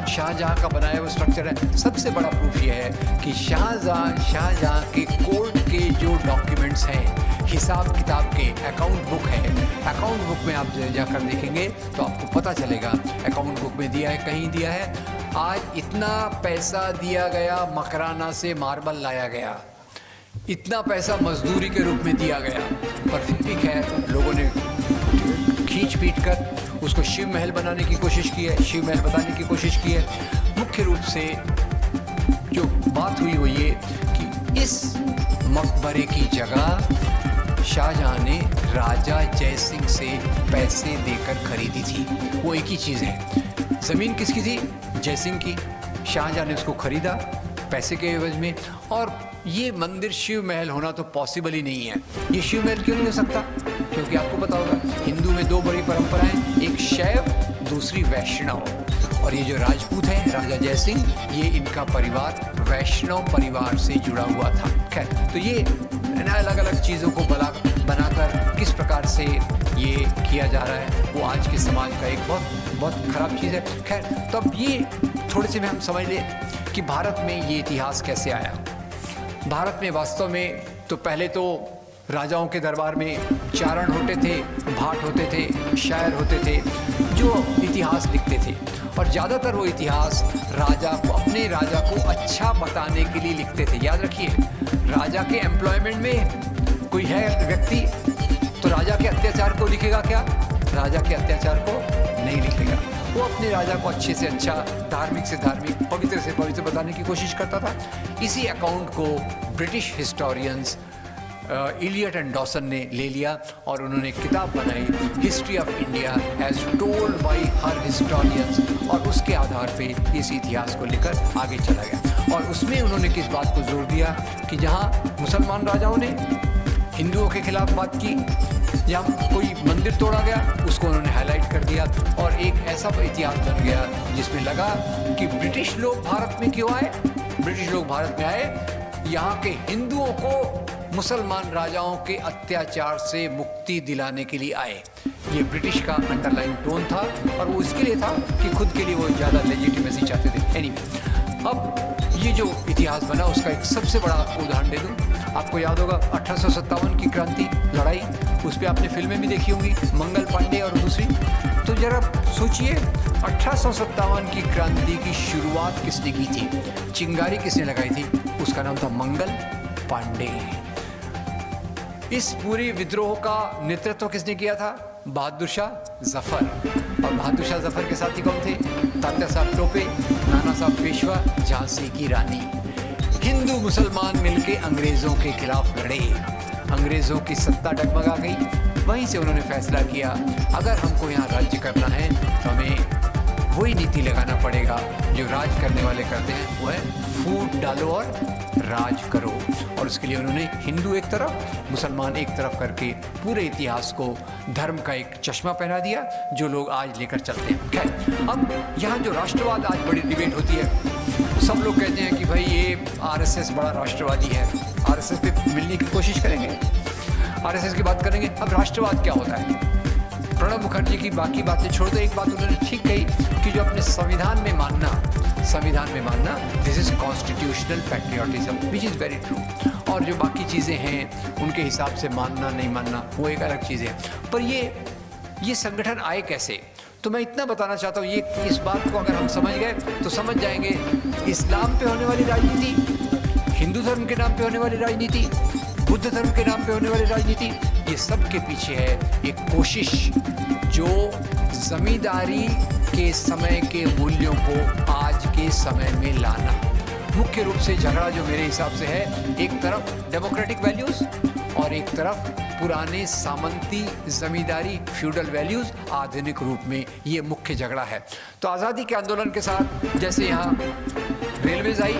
शाहजहाँ का बनाया हुआ स्ट्रक्चर है? सबसे बड़ा प्रूफ ये है कि शाहजहाँ के कोर्ट के जो डॉक्यूमेंट्स हैं, हिसाब किताब के, अकाउंट बुक है, अकाउंट बुक में आप जाकर देखेंगे तो आपको पता चलेगा अकाउंट बुक में दिया है, कहीं दिया है आज इतना पैसा दिया गया, मकराना से मार्बल लाया गया, इतना पैसा मजदूरी के रूप में दिया गया, पर फिर भी खैर लोगों ने खींच पीट कर उसको शिव महल बनाने की कोशिश की है, शिव महल बताने की कोशिश की है। मुख्य रूप से जो बात हुई वो ये कि इस मकबरे की जगह शाहजहाँ ने राजा जय सिंह से पैसे देकर खरीदी थी। वो एक ही चीज़ है, ज़मीन किसकी थी? जय सिंह की। शाहजहाँ ने उसको खरीदा पैसे के एवज में। और ये मंदिर शिव महल होना तो पॉसिबल ही नहीं है। ये शिव महल क्यों नहीं हो सकता? क्योंकि आपको पता होगा हिंदू में दो बड़ी परंपराएं, एक शैव, दूसरी वैष्णव। और ये जो राजपूत हैं राजा जय सिंह, ये इनका परिवार वैष्णव परिवार से जुड़ा हुआ था। खैर, तो ये अलग अलग चीज़ों को बनाकर किस प्रकार से ये किया जा रहा है वो आज के समाज का एक बहुत ख़राब चीज़ है। खैर, तो अब ये थोड़े से में हम समझ लें कि भारत में ये इतिहास कैसे आया। भारत में वास्तव में तो पहले तो राजाओं के दरबार में चारण होते थे, भाट होते थे, शायर होते थे जो इतिहास लिखते थे। और ज़्यादातर वो इतिहास अपने राजा को अच्छा बताने के लिए लिखते थे। याद रखिए, राजा के एम्प्लॉयमेंट में कोई है व्यक्ति तो राजा के अत्याचार को लिखेगा क्या? राजा के अत्याचार को नहीं लिखेगा। वो अपने राजा को अच्छे से अच्छा, धार्मिक से धार्मिक, पवित्र से पवित्र बताने की कोशिश करता था। इसी अकाउंट को British historians Elliot and Dawson ने ले लिया और उन्होंने किताब बनाई, history of India as told by her historians, और उसके आधार पे इस इतिहास को लेकर आगे चला गया। और उसमें उन्होंने किस बात को जोर दिया कि जहाँ मुसलमान राजाओं ने हिंदुओं के खिलाफ बात की, जहाँ कोई मंदिर तोड़ा गया उसको उन्होंने हाईलाइट कर दिया, और एक ऐसा इतिहास बन गया जिसमें लगा कि ब्रिटिश लोग भारत में क्यों आए? ब्रिटिश लोग भारत में आए यहाँ के हिंदुओं को मुसलमान राजाओं के अत्याचार से मुक्ति दिलाने के लिए आए। ये ब्रिटिश का अंडरलाइन टोन था, और वो इसके लिए था कि खुद के लिए वो ज़्यादा लेजिटिमेसी चाहते थे। एनीवे, अब ये जो इतिहास इतिहास बना उसका एक सबसे बड़ा आपको उदाहरण दे दूँ। आपको याद होगा 1857 की क्रांति लड़ाई, उस पर आपने फिल्में भी देखी होंगी, मंगल पांडे और दूसरी। तो जरा सोचिए 1857 की क्रांति की शुरुआत किसने की थी, चिंगारी किसने लगाई थी, उसका नाम था मंगल पांडे। इस पूरे विद्रोह का नेतृत्व किसने किया था, बहादुर शाह जफर। और बहादुर शाह जफर के साथी कौन थे, तात्या साहब टोपे, नाना साहब पेशवा, झांसी की रानी। हिंदू मुसलमान मिलके अंग्रेजों के खिलाफ लड़े, अंग्रेजों की सत्ता डगमगा गई। वहीं से उन्होंने फैसला किया अगर हमको यहाँ राज्य करना है तो हमें वही नीति लगाना पड़ेगा जो राज करने वाले करते हैं, वो है फूट डालो और राज करो। और उसके लिए उन्होंने हिंदू एक तरफ मुसलमान एक तरफ करके पूरे इतिहास को धर्म का एक चश्मा पहना दिया जो लोग आज लेकर चलते हैं। खैर, अब यहाँ जो राष्ट्रवाद आज बड़ी डिबेट होती है, सब लोग कहते हैं कि भाई ये आरएसएस बड़ा राष्ट्रवादी है, आरएसएस पे मिलने की कोशिश करेंगे, आरएसएस की बात करेंगे। अब राष्ट्रवाद क्या होता है, प्रणब मुखर्जी की बाकी बातें छोड़ दो, एक बात उन्होंने ठीक कही कि जो अपने संविधान में मानना, this is constitutional patriotism which is very true. और जो बाकी चीज़ें हैं उनके हिसाब से मानना नहीं मानना वो एक अलग चीज़ है। पर ये संगठन आए कैसे, तो मैं इतना बताना चाहता हूँ, ये इस बात को अगर हम समझ गए तो समझ जाएंगे इस्लाम पे होने वाली राजनीति, हिंदू धर्म के नाम पे होने वाली राजनीति, बुद्ध धर्म के नाम पे होने वाली राजनीति, ये सब के पीछे है एक कोशिश जो जमींदारी के समय के मूल्यों को आज के समय में लाना। मुख्य रूप से झगड़ा जो मेरे हिसाब से है, एक तरफ डेमोक्रेटिक वैल्यूज और एक तरफ पुराने सामंती जमींदारी फ्यूडल वैल्यूज आधुनिक रूप में, ये मुख्य झगड़ा है। तो आज़ादी के आंदोलन के साथ जैसे यहाँ रेलवेज आई,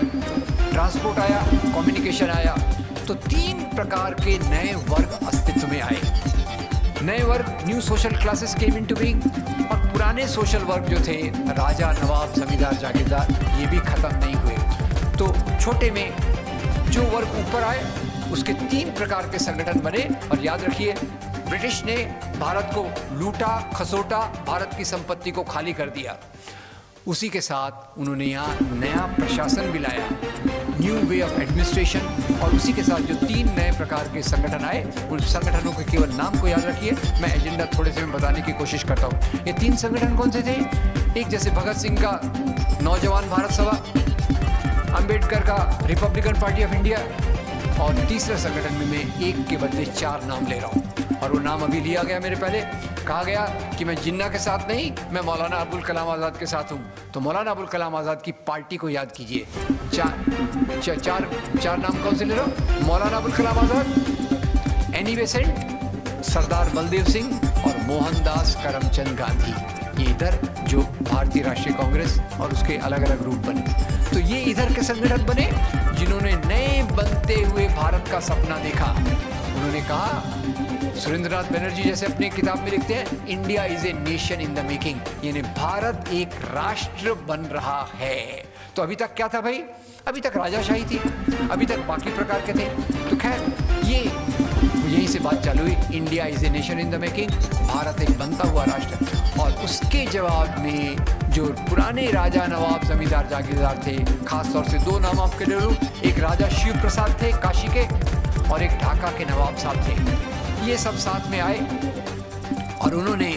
ट्रांसपोर्ट आया, कम्युनिकेशन आया, तो 3 प्रकार के नए वर्ग अस्तित्व में आए। नए वर्ग, new social classes came into being, और पुराने सोशल वर्ग जो थे राजा, नवाब, जमींदार, जागीरदार, ये भी खत्म नहीं हुए। तो छोटे में जो वर्ग ऊपर आए उसके 3 प्रकार के संगठन बने। और याद रखिए, ब्रिटिश ने भारत को लूटा, खसोटा, भारत की संपत्ति को खाली कर दिया। उसी के साथ उन्होंने यहाँ नया प्रशासन भी लाया, न्यू वे ऑफ एडमिनिस्ट्रेशन। और उसी के साथ जो 3 नए प्रकार के संगठन आए, उन संगठनों के केवल नाम को याद रखिए, मैं एजेंडा थोड़े से में बताने की कोशिश करता हूँ। ये 3 संगठन कौन से थे, एक जैसे भगत सिंह का नौजवान भारत सभा, अंबेडकर का रिपब्लिकन पार्टी ऑफ इंडिया, और तीसरे संगठन में मैं एक के बदले 4 नाम ले रहा हूँ। और वो नाम अभी लिया गया मेरे पहले, कहा गया कि मैं जिन्ना के साथ नहीं, मैं मौलाना अबुल कलाम आज़ाद के साथ हूँ। तो मौलाना अबुल कलाम आज़ाद की पार्टी को याद कीजिए। चार नाम कौन से ले रहा हूँ, मौलाना अबुल कलाम आज़ाद, एनी बेसेंट, सरदार बलदेव सिंह और मोहनदास करमचंद गांधी। ये इधर जो भारतीय राष्ट्रीय कांग्रेस और उसके अलग अलग रूप बने, तो ये इधर के संगठन बने जिन्होंने नए बनते हुए भारत का सपना देखा। उन्होंने कहा, सुरेंद्रनाथ बनर्जी जैसे अपनी किताब में लिखते हैं, India is a nation in the making, यानी भारत एक राष्ट्र बन रहा है। तो अभी तक क्या था भाई, अभी तक राजाशाही थी, अभी तक बाकी प्रकार के थे। तो खैर ये यहीं से बात चालू हुई, India is a nation in the making, Bharat एक बनता हुआ राष्ट्र। और उसके जवाब में जो पुराने राजा, नवाब, जमींदार, जागीरदार थे, खास तौर से 2 नाम आपके ले लूँ, एक राजा शिव प्रसाद थे काशी के, और एक ढाका के नवाब साहब थे। ये सब साथ में आए और उन्होंने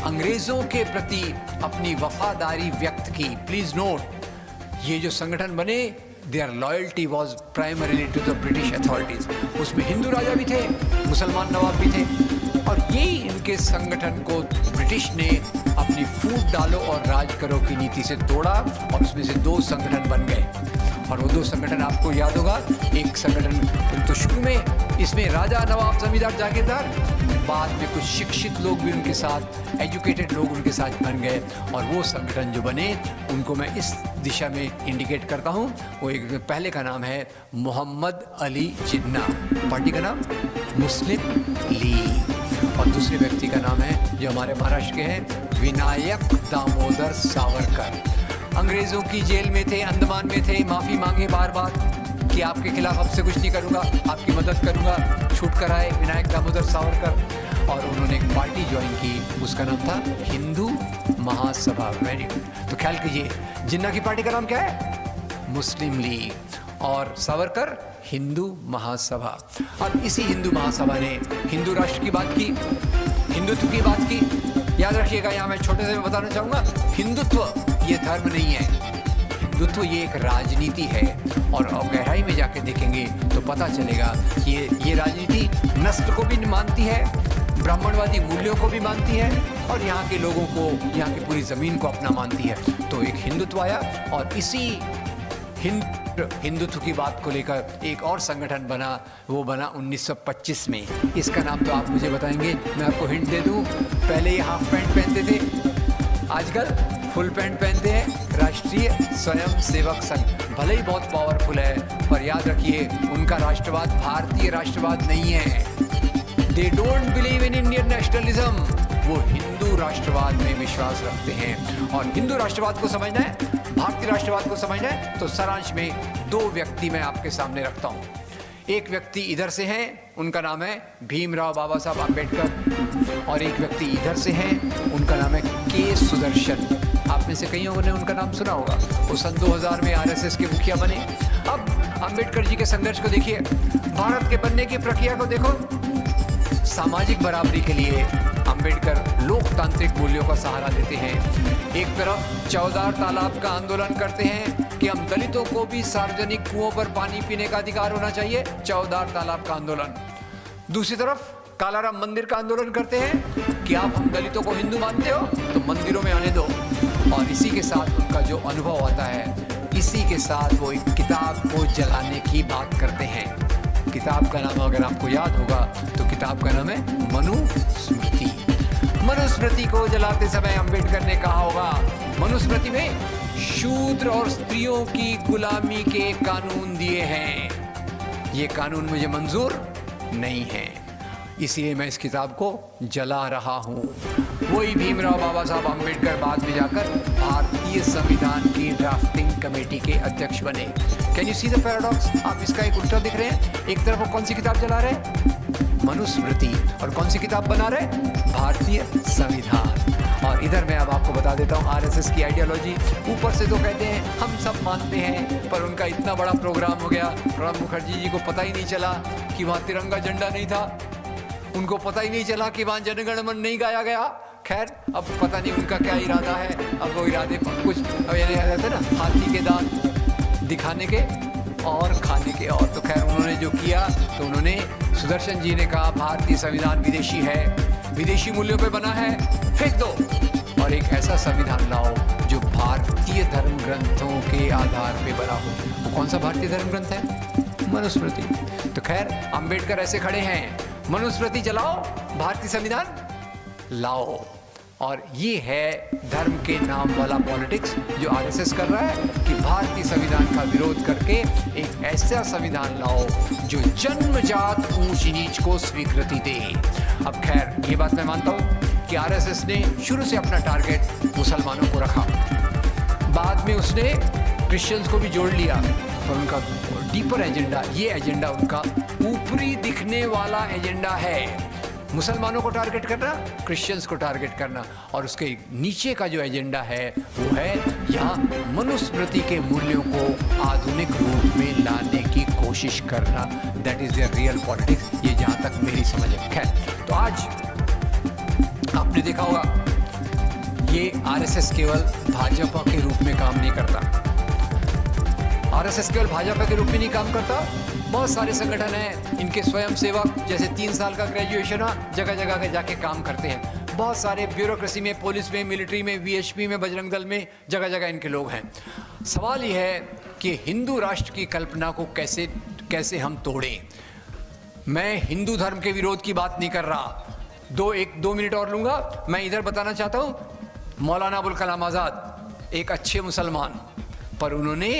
अंग्रेजों के प्रति अपनी वफादारी व्यक्त की। प्लीज नोट, ये जो संगठन बने, their loyalty was primarily to the British authorities. उसमें हिंदू राजा भी थे, मुसलमान नवाब भी थे, और यही इनके संगठन को ब्रिटिश ने अपनी फूट डालो और राज करो की नीति से तोड़ा, और उसमें से 2 संगठन बन गए। और वो 2 संगठन आपको याद होगा, एक संगठन तो शुरू में इसमें राजा, नवाब, जमींदार, जागीरदार, बाद में कुछ शिक्षित लोग भी उनके साथ, एजुकेटेड लोग उनके साथ बन गए। और वो संगठन जो बने उनको मैं इस दिशा में इंडिकेट करता हूँ। वो एक पहले का नाम है मोहम्मद अली जिन्ना, पार्टी का नाम मुस्लिम लीग, और दूसरे व्यक्ति का नाम है जो हमारे महाराष्ट्र के हैं, विनायक दामोदर सावरकर। अंग्रेजों की जेल में थे, अंडमान में थे, माफ़ी मांगे बार बार कि आपके खिलाफ अब से कुछ नहीं करूँगा, आपकी मदद करूँगा, छूट कर आए विनायक दामोदर सावरकर। और उन्होंने एक पार्टी ज्वाइन की, उसका नाम था हिंदू महासभा। Very good. तो ख्याल कीजिए, जिन्ना की पार्टी का नाम क्या है, मुस्लिम लीग। और सावरकर हिंदू महासभा। अब इसी हिंदू महासभा ने हिंदू राष्ट्र की बात की, हिंदुत्व की बात की। याद रखिएगा, यहाँ मैं छोटे से बताना चाहूँगा, हिंदुत्व ये धर्म नहीं है, हिंदुत्व ये एक राजनीति है। और गहराई में जाके देखेंगे तो पता चलेगा कि ये राजनीति नस्ल को भी मानती है, ब्राह्मणवादी मूल्यों को भी मानती है, और यहाँ के लोगों को, यहाँ की पूरी ज़मीन को अपना मानती है। तो एक हिंदुत्व आया, और इसी हिंदुत्व की बात को लेकर एक और संगठन बना, वो बना 1925 में। इसका नाम तो आप मुझे बताएंगे, मैं आपको हिंट दे दूँ। पहले ये हाफ पैंट पहनते थे, आजकल फुल पैंट पहनते हैं। राष्ट्रीय स्वयं सेवक संघ भले ही बहुत पावरफुल है, पर याद रखिए उनका राष्ट्रवाद भारतीय राष्ट्रवाद नहीं है। They don't believe in Indian nationalism, वो हिंदू राष्ट्रवाद में विश्वास रखते हैं। और हिंदू राष्ट्रवाद को समझना है, भारतीय राष्ट्रवाद को समझना है, तो सारांश में दो व्यक्ति मैं आपके सामने रखता हूँ। एक व्यक्ति इधर से हैं, उनका नाम है भीमराव बाबा साहब अम्बेडकर, और एक व्यक्ति इधर से हैं, उनका नाम है के सुदर्शन। आप में से कईयों ने उनका नाम सुना होगा, वो सन 2000 में आरएसएस के मुखिया बने। अब अम्बेडकर जी के संघर्ष को देखिए, भारत के बनने की प्रक्रिया को देखो। सामाजिक बराबरी के लिए अम्बेडकर लोकतांत्रिक मूल्यों का सहारा लेते हैं। एक तरफ चौदार तालाब का आंदोलन करते हैं कि हम दलितों को भी सार्वजनिक कुओं पर पानी पीने का अधिकार होना चाहिए, चौदार तालाब का आंदोलन। दूसरी तरफ कालाराम मंदिर का आंदोलन करते हैं कि आप हम दलितों को हिंदू मानते हो तो मंदिरों में आने दो। और इसी के साथ उनका जो अनुभव आता है, इसी के साथ वो एक किताब को जलाने की बात करते हैं। किताब का नाम अगर आपको याद होगा तो किताब का नाम है मनुस्मृति। मनुस्मृति को जलाते समय अम्बेडकर ने कहा होगा, मनुस्मृति में शूद्र और स्त्रियों की गुलामी के कानून दिए हैं, ये कानून मुझे मंजूर नहीं है, इसलिए मैं इस किताब को जला रहा हूँ। वही भीमराव बाबा साहब अम्बेडकर बाद में जाकर भारतीय संविधान की ड्राफ्टिंग कमेटी के अध्यक्ष बने। Can you see the paradox? आप इसका एक उल्टा दिख रहे हैं। एक तरफ वो कौन सी किताब जला रहे हैं? मनुस्मृति। और कौन सी किताब बना रहे? भारतीय संविधान। और इधर मैं अब आपको बता देता हूँ आरएसएस की आइडियोलॉजी। ऊपर से तो कहते हैं हम सब मानते हैं, पर उनका इतना बड़ा प्रोग्राम हो गया, प्रणब मुखर्जी जी को पता ही नहीं चला कि वहाँ तिरंगा झंडा नहीं था, उनको पता ही नहीं चला कि वहाँ जनगण मन नहीं गाया गया। खैर, अब पता नहीं उनका क्या इरादा है। अब वो इरादे कुछ अब ये रहते ना, हाथी के दांत दिखाने के और खाने के। और तो खैर उन्होंने जो किया, तो उन्होंने, सुदर्शन जी ने कहा भारतीय संविधान विदेशी है, विदेशी मूल्यों पे बना है, फेंक दो और एक ऐसा संविधान लाओ जो भारतीय धर्म ग्रंथों के आधार पे बना हो। वो कौन सा भारतीय धर्म ग्रंथ है? मनुस्मृति। तो खैर अम्बेडकर ऐसे खड़े हैं, मनुस्मृति जलाओ, भारतीय संविधान लाओ। और ये है धर्म के नाम वाला पॉलिटिक्स जो आरएसएस कर रहा है कि भारतीय संविधान का विरोध करके एक ऐसा संविधान लाओ जो जन्मजात ऊंच नीच को स्वीकृति दे। अब खैर ये बात मैं मानता हूँ कि आरएसएस ने शुरू से अपना टारगेट मुसलमानों को रखा, बाद में उसने क्रिश्चियंस को भी जोड़ लिया, पर उनका डीपर एजेंडा, ये एजेंडा उनका ऊपरी दिखने वाला एजेंडा है, मुसलमानों को टारगेट करना, क्रिश्चियंस को टारगेट करना। और उसके नीचे का जो एजेंडा है वो है यहाँ मनुस्मृति के मूल्यों को आधुनिक रूप में लाने की कोशिश करना। That is there real politics, ये जहाँ तक मेरी समझ है। खैर, तो आज आपने देखा होगा ये आरएसएस केवल भाजपा के रूप में काम नहीं करता, आरएसएस केवल भाजपा के रूप में नहीं काम करता, बहुत सारे संगठन हैं, इनके स्वयं सेवक जैसे 3 साल का ग्रेजुएशन जगह जगह के जाके काम करते हैं, बहुत सारे ब्यूरोक्रेसी में, पुलिस में, मिलिट्री में, वीएचपी में, बजरंग दल में, जगह जगह इनके लोग हैं। सवाल यह है कि हिंदू राष्ट्र की कल्पना को कैसे हम तोड़ें। मैं हिंदू धर्म के विरोध की बात नहीं कर रहा, 2 मिनट और लूँगा। मैं इधर बताना चाहता हूँ मौलाना अबुल कलाम आज़ाद एक अच्छे मुसलमान, पर उन्होंने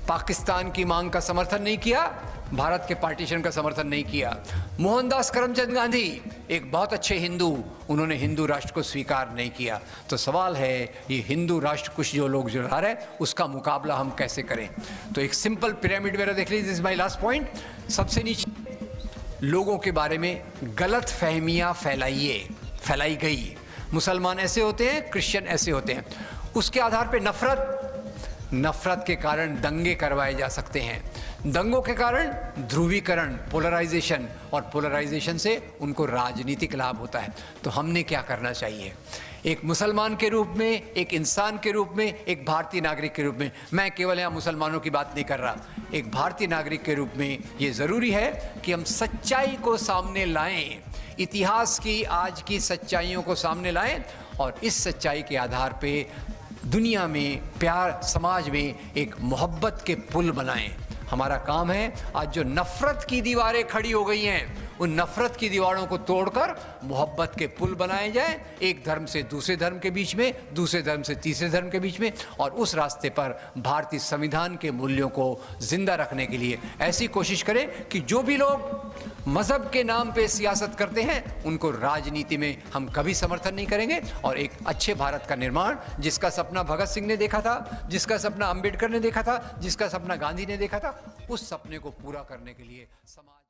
पाकिस्तान की मांग का समर्थन नहीं किया, भारत के पार्टीशन का समर्थन नहीं किया। मोहनदास करमचंद गांधी एक बहुत अच्छे हिंदू, उन्होंने हिंदू राष्ट्र को स्वीकार नहीं किया। तो सवाल है ये हिंदू राष्ट्र कुछ जो लोग जुड़ा रहे हैं उसका मुकाबला हम कैसे करें। तो एक सिंपल पिरामिड मेरा देख लीजिए, this is my last point. सबसे नीचे लोगों के बारे में गलत फहमियाँ फैलाई गई, मुसलमान ऐसे होते हैं, क्रिश्चियन ऐसे होते हैं, उसके आधार पर नफरत, नफरत के कारण दंगे करवाए जा सकते हैं, दंगों के कारण ध्रुवीकरण, पोलराइजेशन, और पोलराइजेशन से उनको राजनीतिक लाभ होता है। तो हमने क्या करना चाहिए? एक मुसलमान के रूप में, एक इंसान के रूप में, एक भारतीय नागरिक के रूप में, मैं केवल यहाँ मुसलमानों की बात नहीं कर रहा, एक भारतीय नागरिक के रूप में ये ज़रूरी है कि हम सच्चाई को सामने लाएं, इतिहास की आज की सच्चाइयों को सामने लाएं, और इस सच्चाई के आधार पे दुनिया में, प्यार समाज में एक मोहब्बत के पुल बनाएं। हमारा काम है, आज जो नफ़रत की दीवारें खड़ी हो गई हैं, उन नफ़रत की दीवारों को तोड़कर मोहब्बत के पुल बनाए जाएं, एक धर्म से दूसरे धर्म के बीच में, दूसरे धर्म से तीसरे धर्म के बीच में, और उस रास्ते पर भारतीय संविधान के मूल्यों को जिंदा रखने के लिए ऐसी कोशिश करें कि जो भी लोग मज़हब के नाम पे सियासत करते हैं उनको राजनीति में हम कभी समर्थन नहीं करेंगे, और एक अच्छे भारत का निर्माण, जिसका सपना भगत सिंह ने देखा था, जिसका सपना अंबेडकर ने देखा था, जिसका सपना गांधी ने देखा था, उस सपने को पूरा करने के लिए समाज